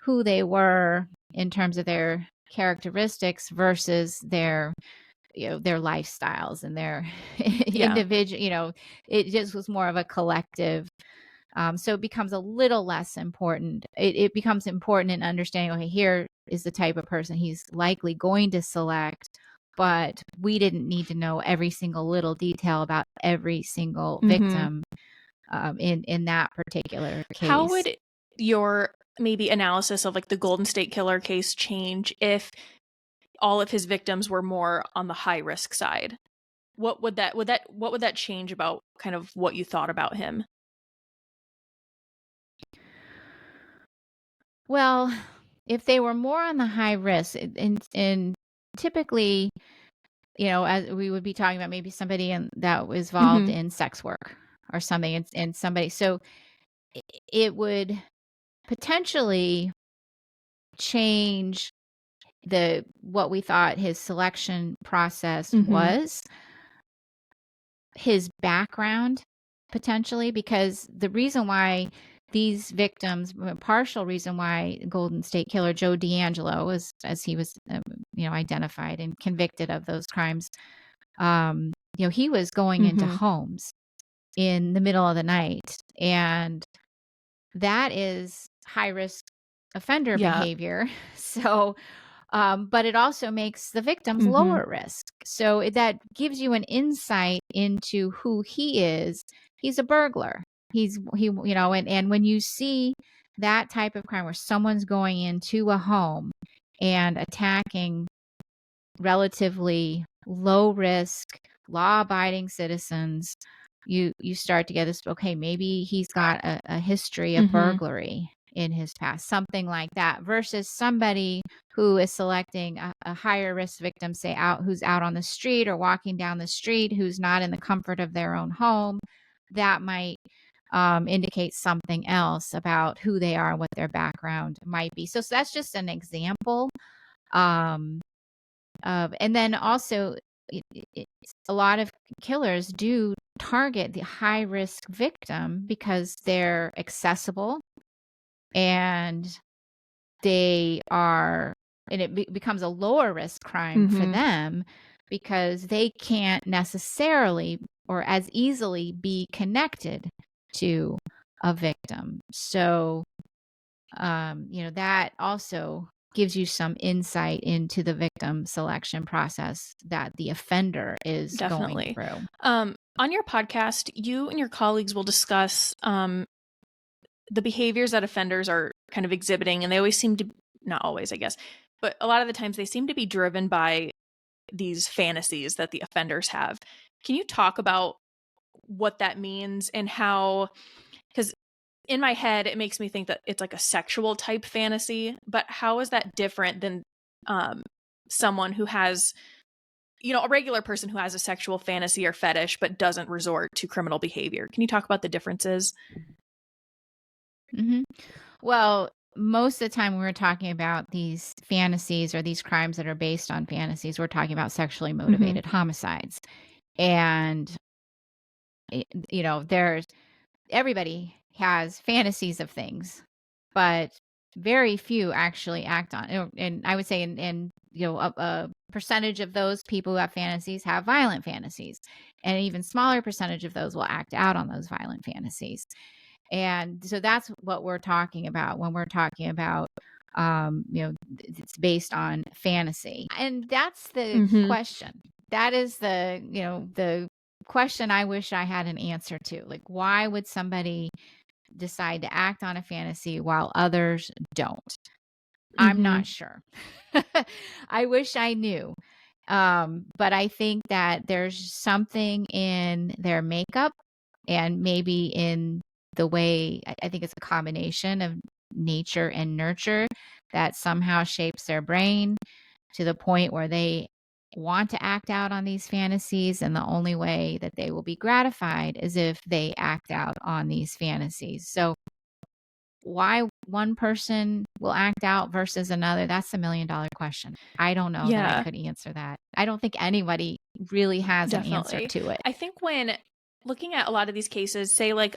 who they were in terms of their characteristics versus their lifestyles and their individual. It just was more of a collective. So it becomes a little less important. It becomes important in understanding, okay, here is the type of person he's likely going to select, but we didn't need to know every single little detail about every single victim in that particular case. How would your maybe analysis of like the Golden State Killer case change if all of his victims were more on the high risk side? What would that change about kind of what you thought about him? Well, if they were more on the high risk, and typically, as we would be talking about maybe somebody that was involved in sex work or something, and somebody, so it would potentially change what we thought his selection process was, his background potentially, because the reason why these victims, partial reason why Golden State Killer Joe D'Angelo, as he was, identified and convicted of those crimes, he was going into homes in the middle of the night, and that is high risk offender behavior. So, but it also makes the victims lower risk. So that gives you an insight into who he is. He's a burglar. And when you see that type of crime where someone's going into a home and attacking relatively low risk, law abiding citizens, you start to get this, okay, maybe he's got a history of burglary in his past, something like that, versus somebody who is selecting a higher risk victim, say who's out on the street or walking down the street, who's not in the comfort of their own home. That might indicate something else about who they are and what their background might be. So that's just an example. And then also, a lot of killers do target the high risk victim because they're accessible, and they are, and it becomes a lower risk crime for them because they can't necessarily or as easily be connected to a victim. So, that also gives you some insight into the victim selection process that the offender is going Definitely. through. On your podcast, you and your colleagues will discuss the behaviors that offenders are kind of exhibiting, and they always seem to, not always, I guess, but a lot of the times they seem to be driven by these fantasies that the offenders have. Can you talk about what that means and how, because in my head, it makes me think that it's like a sexual type fantasy, but how is that different than someone who has, a regular person who has a sexual fantasy or fetish, but doesn't resort to criminal behavior? Can you talk about the differences? Mm-hmm. Well, most of the time when we're talking about these fantasies or these crimes that are based on fantasies, we're talking about sexually motivated homicides. And, there's everybody has fantasies of things, but very few actually act on it. And I would say, a percentage of those people who have fantasies have violent fantasies, and an even smaller percentage of those will act out on those violent fantasies. And so that's what we're talking about when we're talking about, it's based on fantasy. And that's the question. That is the question I wish I had an answer to. Like, why would somebody decide to act on a fantasy while others don't? I'm not sure. I wish I knew. But I think that there's something in their makeup and maybe in the way, I think it's a combination of nature and nurture that somehow shapes their brain to the point where they want to act out on these fantasies. And the only way that they will be gratified is if they act out on these fantasies. So why one person will act out versus another, that's $1 million question. I don't know that I could answer that. I don't think anybody really has an answer to it. I think when looking at a lot of these cases, say like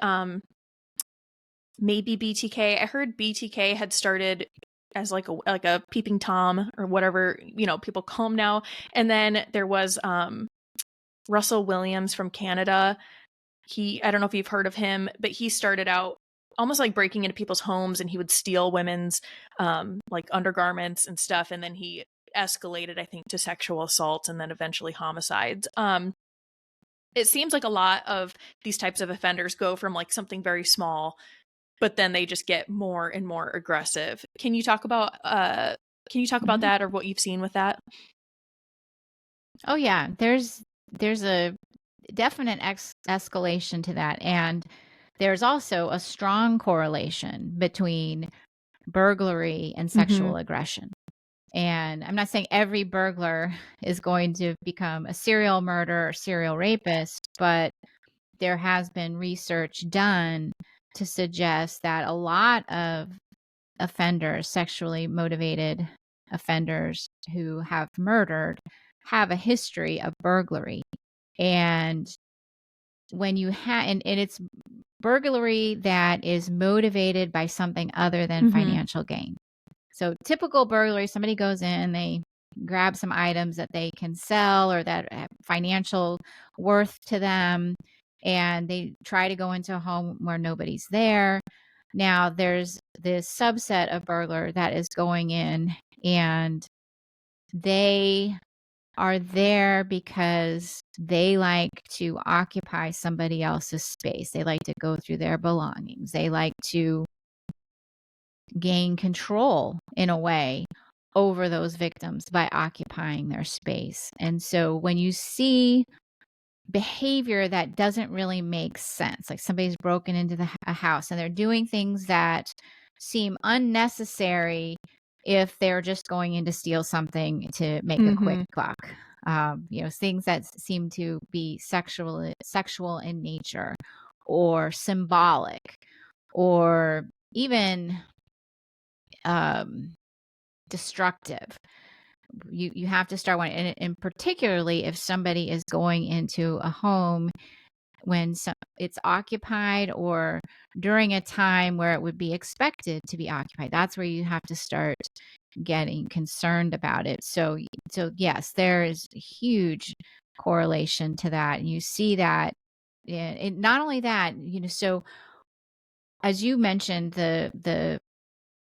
maybe BTK, I heard BTK had started as like a peeping Tom or whatever, people call him now. And then there was Russell Williams from Canada. I don't know if you've heard of him, but he started out almost like breaking into people's homes, and he would steal women's like undergarments and stuff. And then he escalated, I think, to sexual assault and then eventually homicides. It seems like a lot of these types of offenders go from like something very small, but then they just get more and more aggressive. Can you talk about that, or what you've seen with that? Oh yeah, there's a definite escalation to that, and there's also a strong correlation between burglary and sexual aggression. And I'm not saying every burglar is going to become a serial murderer or serial rapist, but there has been research done to suggest that a lot of offenders, sexually motivated offenders who have murdered, have a history of burglary. And when you have, and it's burglary that is motivated by something other than financial gain. So typical burglary, somebody goes in, they grab some items that they can sell or that have financial worth to them, and they try to go into a home where nobody's there. Now there's this subset of burglar that is going in, and they are there because they like to occupy somebody else's space. They like to go through their belongings. They like to gain control in a way over those victims by occupying their space. And so when you see behavior that doesn't really make sense, like somebody's broken into a house and they're doing things that seem unnecessary if they're just going in to steal something to make a quick buck, things that seem to be sexual in nature or symbolic or even destructive. You have to start one, and particularly if somebody is going into a home when it's occupied or during a time where it would be expected to be occupied. That's where you have to start getting concerned about it. So yes, there is a huge correlation to that, and you see that. And not only that, so as you mentioned, the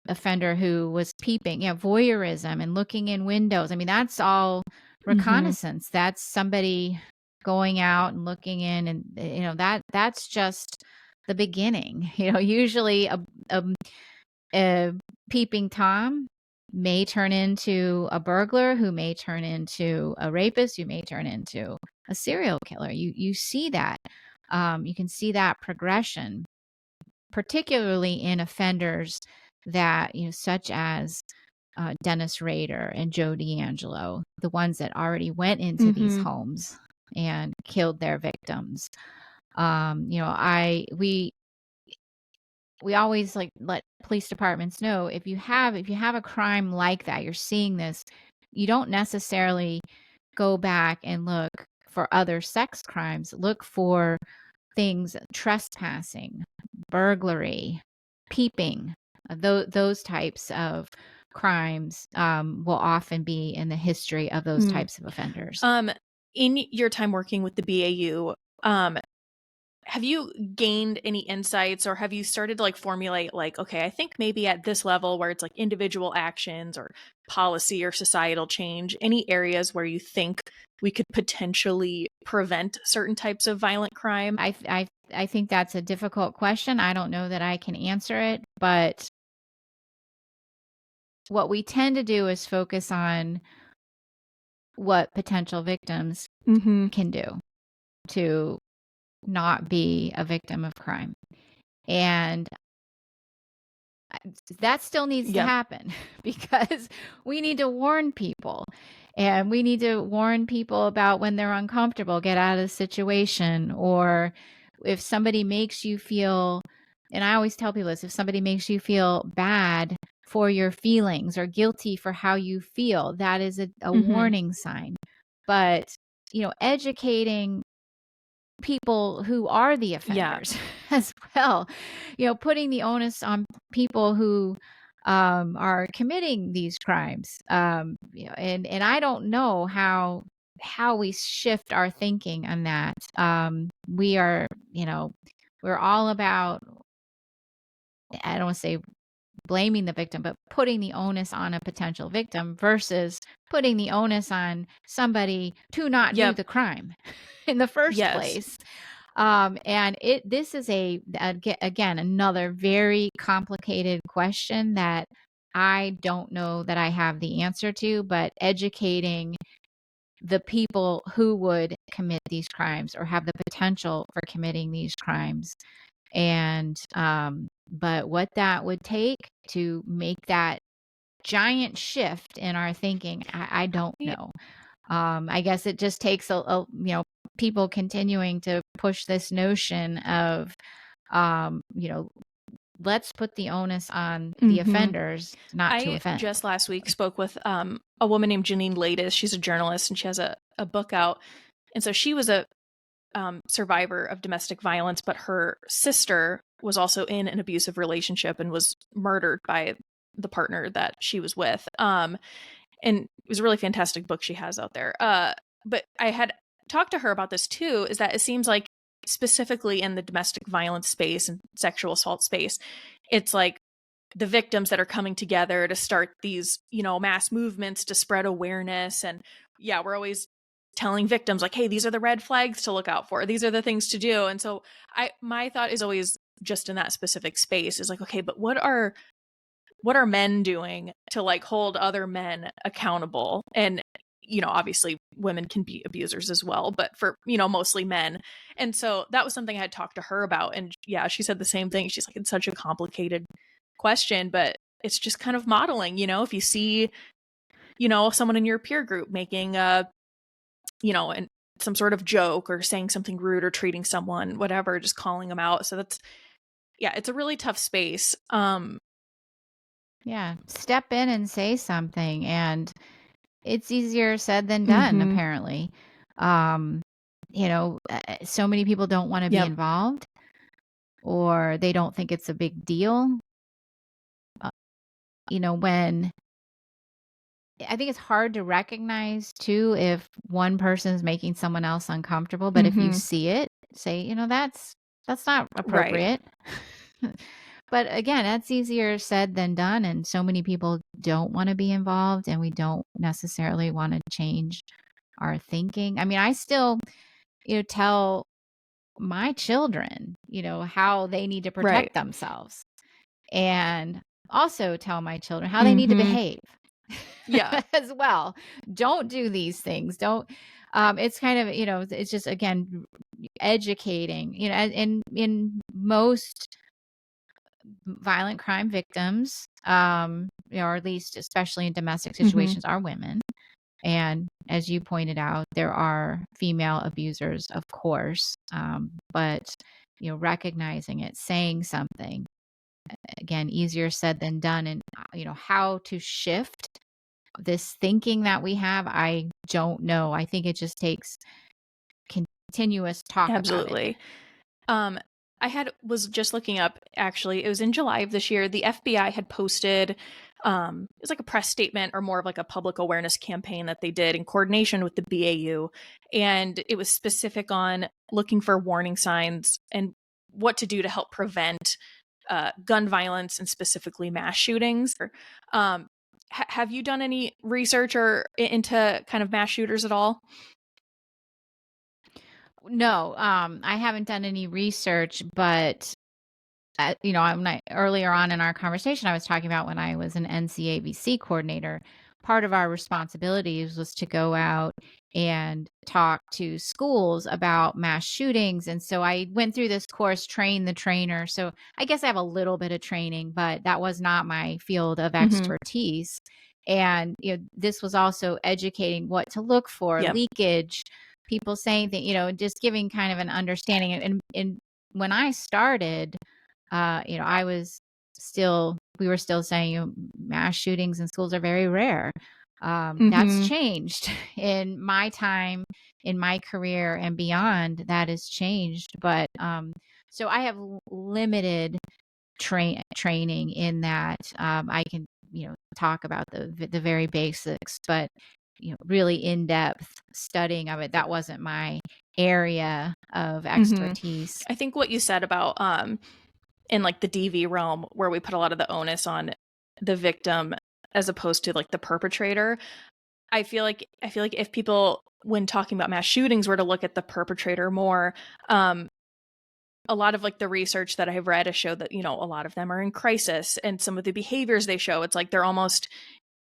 offender who was peeping, voyeurism and looking in windows. I mean, that's all reconnaissance. That's somebody going out and looking in, and that's just the beginning. Usually a peeping Tom may turn into a burglar, who may turn into a rapist, who may turn into a serial killer. You see that. You can see that progression, particularly in offenders that, such as Dennis Rader and Joe D'Angelo, the ones that already went into these homes and killed their victims. We always let police departments know, if you have a crime like that, you're seeing this, you don't necessarily go back and look for other sex crimes. Look for things: trespassing, burglary, peeping. Those types of crimes will often be in the history of those types of offenders. In your time working with the BAU, have you gained any insights, or have you started to formulate okay, I think maybe at this level where it's individual actions or policy or societal change, any areas where you think we could potentially prevent certain types of violent crime? I think that's a difficult question. I don't know that I can answer it, but what we tend to do is focus on what potential victims can do to not be a victim of crime. And that still needs to happen, because we need to warn people, and we need to warn people about when they're uncomfortable, get out of the situation. Or if somebody makes you feel, and I always tell people this, if somebody makes you feel bad for your feelings or guilty for how you feel, that is a warning sign. But, educating people who are the offenders as well, putting the onus on people who are committing these crimes, and I don't know how we shift our thinking on that. We are, we're all about, I don't want to say blaming the victim, but putting the onus on a potential victim versus putting the onus on somebody to not do the crime in the first place. And this is again, another very complicated question that I don't know that I have the answer to, but educating the people who would commit these crimes or have the potential for committing these crimes. And but what that would take to make that giant shift in our thinking, I don't know. I guess it just takes people continuing to push this notion of, let's put the onus on the offenders not to offend. I just last week spoke with a woman named Janine Ladis. She's a journalist, and she has a book out. And so she was a survivor of domestic violence, but her sister was also in an abusive relationship and was murdered by the partner that she was with. And it was a really fantastic book she has out there. But I had talked to her about this too, is that it seems like specifically in the domestic violence space and sexual assault space, it's the victims that are coming together to start these, mass movements to spread awareness. And we're always telling victims hey, these are the red flags to look out for. These are the things to do. And so my thought is always just in that specific space is okay, but what are men doing to hold other men accountable? And, obviously women can be abusers as well, but for, mostly men. And so that was something I had talked to her about. And she said the same thing. She's it's such a complicated question, but it's just kind of modeling, if you see, someone in your peer group making and some sort of joke or saying something rude or treating someone, whatever, just calling them out. So that's, it's a really tough space. Step in and say something, and it's easier said than done, apparently. So many people don't want to be involved, or they don't think it's a big deal. When I think it's hard to recognize too if one person is making someone else uncomfortable, but if you see it, say, that's not appropriate. But again, that's easier said than done. And so many people don't want to be involved, and we don't necessarily want to change our thinking. I mean, I still, tell my children, how they need to Right. protect themselves, and also tell my children how they need to Mhm. behave Yeah. as well. Don't do these things. Don't. It's kind of, it's just, again, educating, and in most violent crime victims, or at least especially in domestic Mhm. situations, are women. And as you pointed out, there are female abusers, of course, but recognizing it, saying something, again, easier said than done. And how to shift this thinking that we have, I don't know. I think it just takes continuous talk about it. Absolutely. Um, was just looking up, actually, it was in July of this year, the FBI had posted, it was like a press statement or more of like a public awareness campaign that they did in coordination with the BAU. And it was specific on looking for warning signs and what to do to help prevent gun violence and specifically mass shootings. Have you done any research or into kind of mass shooters at all? No, I haven't done any research, but earlier on in our conversation, I was talking about when I was an NCABC coordinator, part of our responsibilities was to go out and talk to schools about mass shootings. And so I went through this course, Train the Trainer. So I guess I have a little bit of training, but that was not my field of Mm-hmm. expertise. And, this was also educating what to look for, Yep. leakage, people saying that, just giving kind of an understanding. And when I started, we were still saying, mass shootings in schools are very rare. That's Mm-hmm. changed in my time, in my career and beyond. That has changed. But so I have limited training in that. I can, talk about the very basics, but really in-depth studying of it, that wasn't my area of Mm-hmm. expertise. I think what you said about in like the DV realm, where we put a lot of the onus on the victim as opposed to like the perpetrator, I feel like if people, when talking about mass shootings, were to look at the perpetrator more, a lot of like the research that I've read has showed that, a lot of them are in crisis, and some of the behaviors they show, it's like they're almost,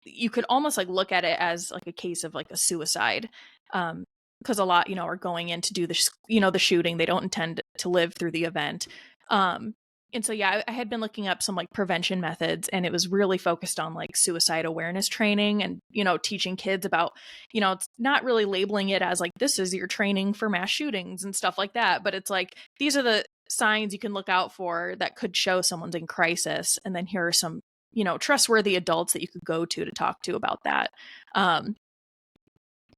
you could almost like look at it as like a case of like a suicide. Because a lot, are going in to do the shooting. They don't intend to live through the event. And so, yeah, I had been looking up some like prevention methods, and it was really focused on like suicide awareness training and, teaching kids about, it's not really labeling it as like, this is your training for mass shootings and stuff like that. But it's like, these are the signs you can look out for that could show someone's in crisis. And then here are some, trustworthy adults that you could go to talk to about that.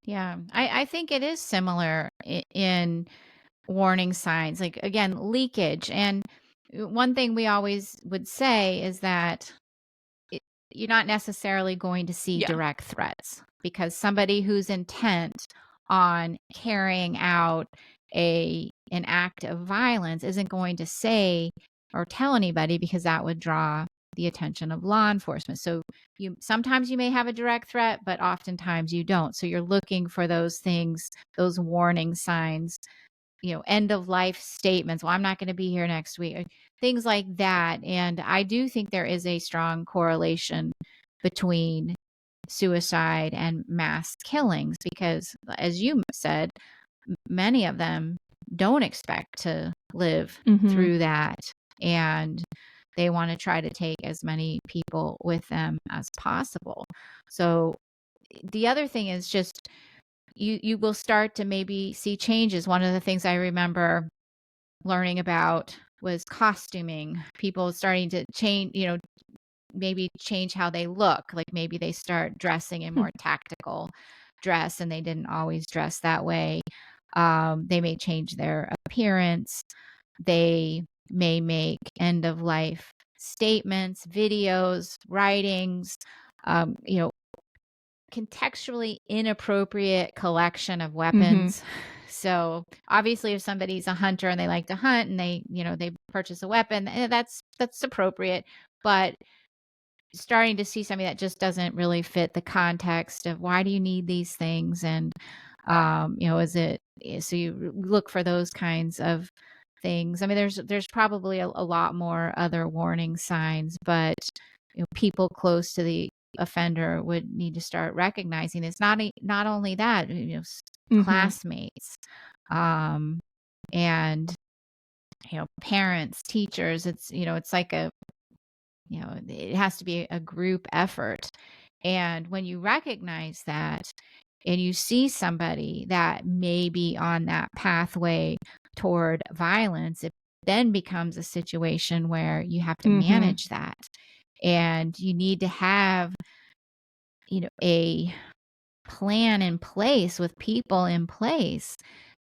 Yeah, I think it is similar in warning signs, like, again, leakage. And one thing we always would say is that it, you're not necessarily going to see Yeah. direct threats, because somebody who's intent on carrying out an act of violence isn't going to say or tell anybody, because that would draw the attention of law enforcement. So sometimes you may have a direct threat, but oftentimes you don't. So you're looking for those things, those warning signs, end of life statements. Well, I'm not going to be here next week, things like that. And I do think there is a strong correlation between suicide and mass killings, because, as you said, many of them don't expect to live Mm-hmm. through that. And they want to try to take as many people with them as possible. So the other thing is just, you will start to maybe see changes. One of the things I remember learning about was costuming. People starting to change, maybe change how they look. Like, maybe they start dressing in more tactical dress, and they didn't always dress that way. They may change their appearance. They may make end of life statements, videos, writings, you know, contextually inappropriate collection of Mm-hmm. weapons. So obviously, if somebody's a hunter and they like to hunt, and they purchase a weapon, that's appropriate. But starting to see something that just doesn't really fit the context of why do you need these things, and is it, so you look for those kinds of things. I mean, there's probably a lot more other warning signs, but people close to the offender would need to start recognizing this. Not only that, classmates, and parents, teachers. It's like it has to be a group effort. And when you recognize that and you see somebody that may be on that pathway toward violence, it then becomes a situation where you have to manage that. And you need to have, a plan in place with people in place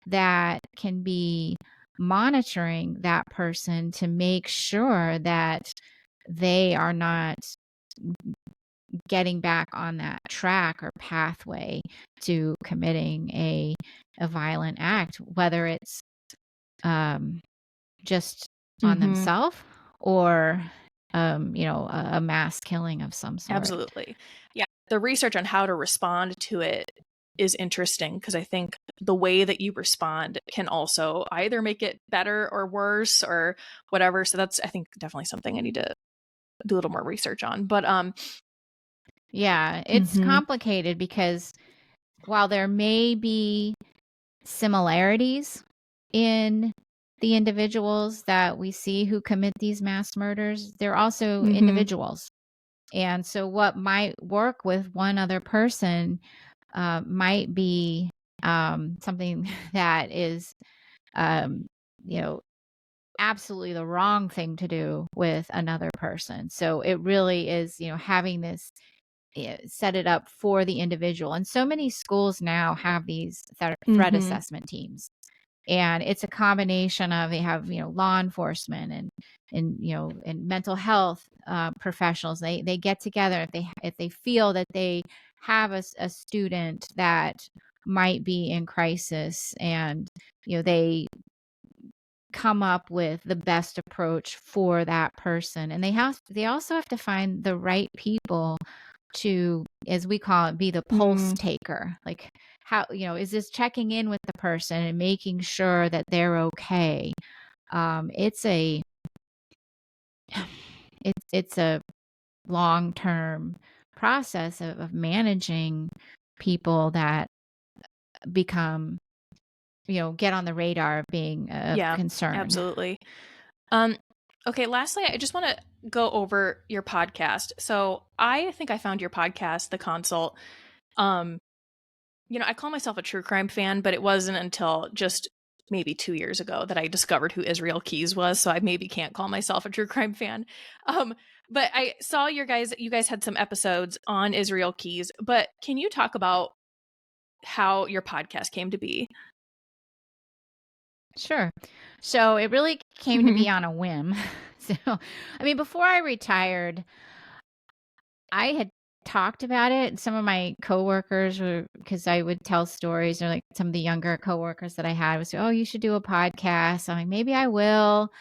that can be monitoring that person to make sure that they are not getting back on that track or pathway to committing a violent act, whether it's just on themselves or a mass killing of some sort. Absolutely. Yeah. The research on how to respond to it is interesting, because I think the way that you respond can also either make it better or worse or whatever. So that's, I think, definitely something I need to do a little more research on. But yeah, it's complicated because while there may be similarities in the individuals that we see who commit these mass murders, they're also individuals. And so what might work with one other person might be something that is, absolutely the wrong thing to do with another person. So it really is, having this set it up for the individual. And so many schools now have these threat assessment teams. And it's a combination of, they have, law enforcement and mental health professionals. They get together if they feel that they have a student that might be in crisis, and they come up with the best approach for that person. And they also have to find the right people to, as we call it, be the pulse taker. Like, how, is this checking in with the person and making sure that they're okay? It's a long-term process of managing people that become, get on the radar of being a concern. Absolutely. Okay, lastly, I just want to go over your podcast. So I think I found your podcast, The Consult. I call myself a true crime fan, but it wasn't until just maybe 2 years ago that I discovered who Israel Keys was. So I maybe can't call myself a true crime fan. But I saw you guys had some episodes on Israel Keys. But can you talk about how your podcast came to be? Sure. So it really came to be on a whim. So, I mean, before I retired, I had talked about it. Some of my coworkers were, because I would tell stories, or like some of the younger coworkers that I had was, oh, you should do a podcast. I'm like, maybe I will.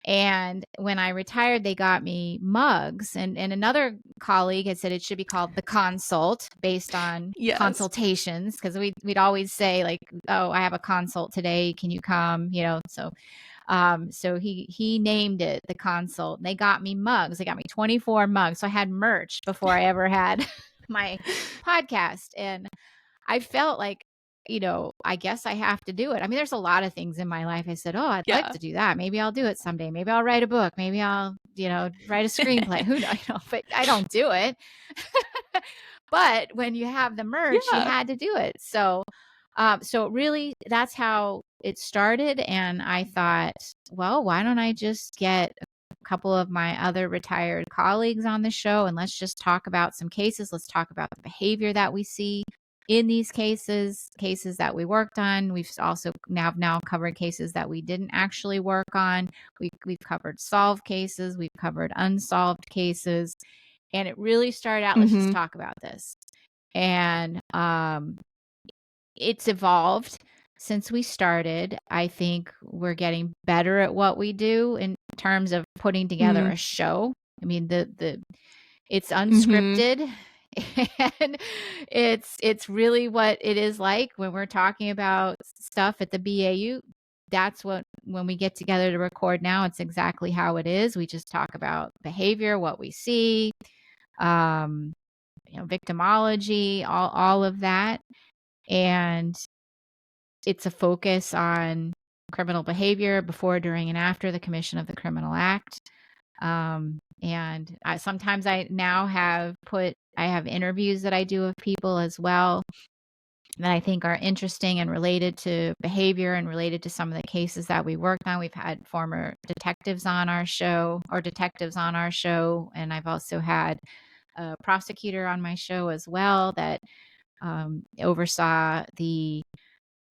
And when I retired, they got me mugs. And another colleague had said it should be called The Consult, based on consultations. Because we'd always say, like, oh, I have a consult today. Can you come? So he named it The Consult. And they got me mugs. They got me 24 mugs. So I had merch before I ever had my podcast. And I felt like, I guess I have to do it. I mean, there's a lot of things in my life. I said, oh, I'd like to do that. Maybe I'll do it someday. Maybe I'll write a book. Maybe I'll, write a screenplay. Who knows? But I don't do it. But when you have the merch, you had to do it. So really, that's how it started. And I thought, well, why don't I just get a couple of my other retired colleagues on the show, and let's just talk about some cases. Let's talk about the behavior that we see in these cases that we worked on. We've also now covered cases that we didn't actually work on. We've covered solved cases. We've covered unsolved cases. And it really started out, let's just talk about this. And it's evolved since we started. I think we're getting better at what we do in terms of putting together a show. I mean, it's Mm-hmm. unscripted and it's really what it is like when we're talking about stuff at the BAU. That's what, when we get together to record now, it's exactly how it is. We just talk about behavior, what we see, victimology, all of that. And it's a focus on criminal behavior before, during, and after the commission of the criminal act. And sometimes I now have interviews that I do of people as well that I think are interesting and related to behavior and related to some of the cases that we worked on. We've had former detectives on our show, and I've also had a prosecutor on my show as well that oversaw the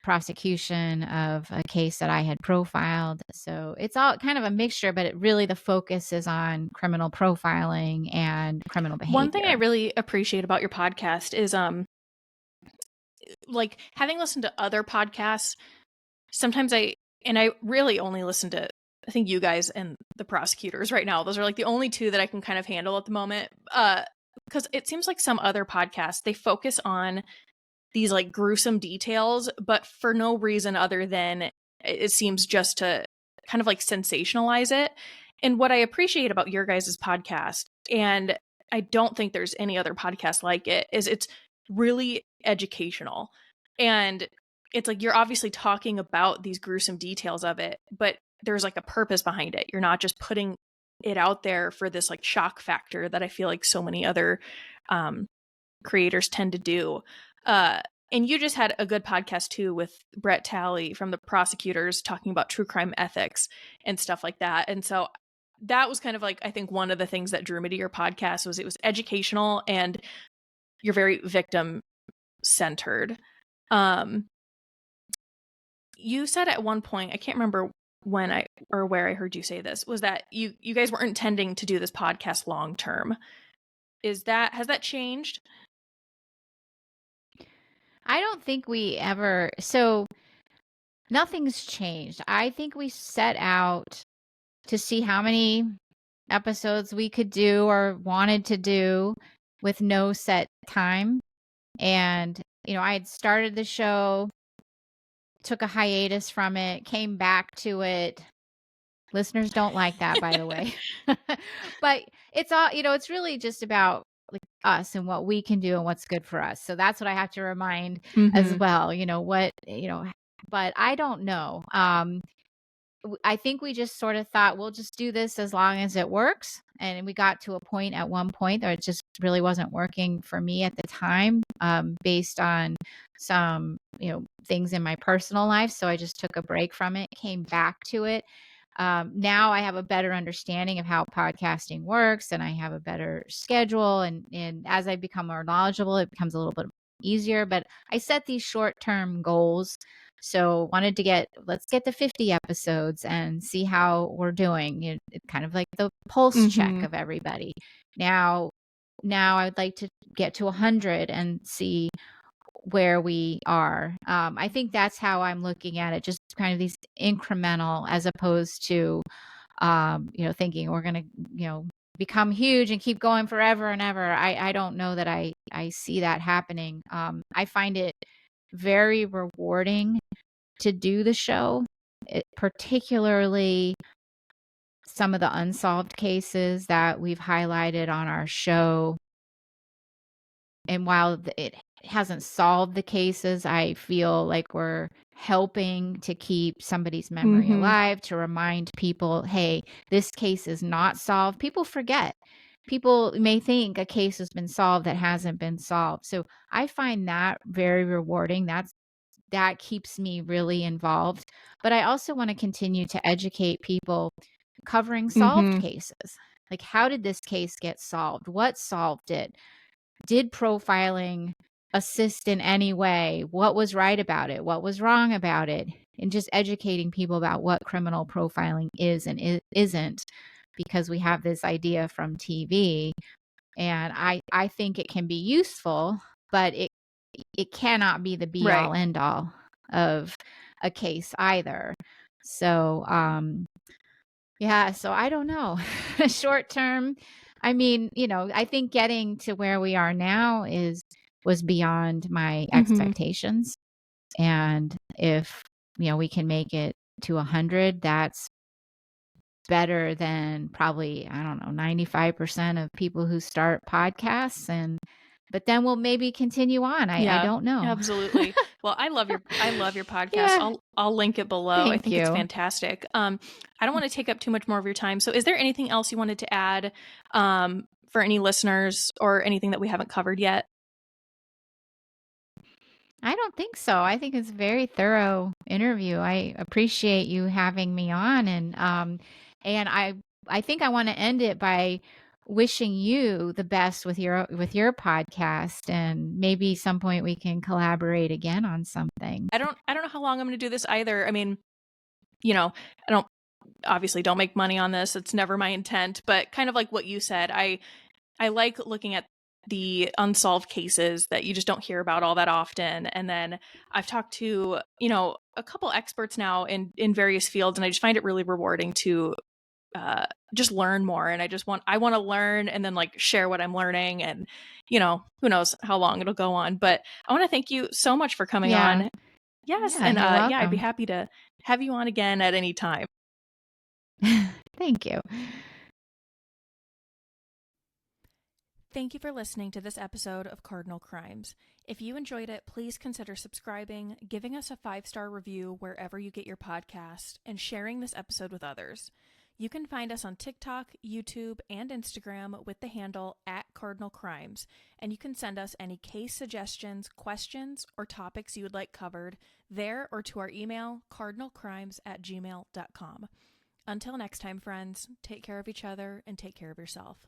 prosecution of a case that I had profiled. So it's all kind of a mixture, but the focus is on criminal profiling and criminal behavior. One thing I really appreciate about your podcast is like having listened to other podcasts, sometimes I really only listen to, I think, you guys and the prosecutors right now. Those are like the only two that I can kind of handle at the moment. Because it seems like some other podcasts, they focus on these like gruesome details, but for no reason other than it seems just to kind of like sensationalize it. And what I appreciate about your guys' podcast, and I don't think there's any other podcast like it, is it's really educational. And it's like you're obviously talking about these gruesome details of it, but there's like a purpose behind it. You're not just putting it out there for this like shock factor that I feel like so many other creators tend to do. And you just had a good podcast too with Brett Talley from the prosecutors talking about true crime ethics and stuff like that. And so that was kind of like, I think one of the things that drew me to your podcast was it was educational and you're very victim centered. You said at one point, I can't remember when or where I heard you say this, was that you guys weren't intending to do this podcast long term. Has that changed? I don't think we ever, so nothing's changed. I think we set out to see how many episodes we could do or wanted to do with no set time. And, I had started the show, took a hiatus from it, came back to it. Listeners don't like that, by the way. But it's all, it's really just about like us and what we can do and what's good for us. So that's what I have to remind as well, but I don't know. I think we just sort of thought we'll just do this as long as it works. And we got to a point at one point that it just really wasn't working for me at the time, based on some, things in my personal life. So I just took a break from it, came back to it. Now I have a better understanding of how podcasting works and I have a better schedule. And as I become more knowledgeable, it becomes a little bit easier. But I set these short-term goals. So wanted to let's get to 50 episodes and see how we're doing. It's kind of like the pulse check of everybody. Now I'd like to get to 100 and see where we are. I think that's how I'm looking at it, just kind of these incremental, as opposed to, thinking we're going to, become huge and keep going forever and ever. I don't know that I see that happening. I find it very rewarding to do the show, particularly some of the unsolved cases that we've highlighted on our show. And while it hasn't solved the cases, I feel like we're helping to keep somebody's memory alive, to remind people, hey, this case is not solved. People forget. People may think a case has been solved that hasn't been solved. So I find that very rewarding. That keeps me really involved. But I also want to continue to educate people covering solved cases. Like, how did this case get solved? What solved it? Did profiling assist in any way? What was right about it? What was wrong about it? And just educating people about what criminal profiling is and isn't, because we have this idea from TV. And I think it can be useful, but it cannot be the be all end all of a case either. So, Yeah, so I don't know. Short term, I mean, I think getting to where we are now was beyond my Mm-hmm. expectations. And if, we can make it to 100, that's better than probably, I don't know, 95% of people who start podcasts. But then we'll maybe continue on. I Yeah, don't know. absolutely. Well, I love your podcast. Yeah. I'll link it below. I Thank think it's you. fantastic. I don't want to take up too much more of your time. So is there anything else you wanted to add for any listeners or anything that we haven't covered yet? I don't think so. I think it's a very thorough interview. I appreciate you having me on, and I think I want to end it by wishing you the best with your podcast, and maybe some point we can collaborate again on something. I don't know how long I'm going to do this either. I mean, I don't obviously don't make money on this. It's never my intent, but kind of like what you said, I like looking at the unsolved cases that you just don't hear about all that often. And then I've talked to, a couple experts now in various fields, and I just find it really rewarding to just learn more. And I want to learn and then like share what I'm learning. And, who knows how long it'll go on. But I want to thank you so much for coming Yeah. on. Yes. Yeah, And you're yeah, I'd be welcome. happy to have you on again at any time. Thank you. Thank you for listening to this episode of Cardinal Crimes. If you enjoyed it, please consider subscribing, giving us a 5-star review wherever you get your podcast, and sharing this episode with others. You can find us on TikTok, YouTube, and Instagram with the handle @CardinalCrimes, and you can send us any case suggestions, questions, or topics you would like covered there or to our email, cardinalcrimes@gmail.com. Until next time, friends, take care of each other and take care of yourself.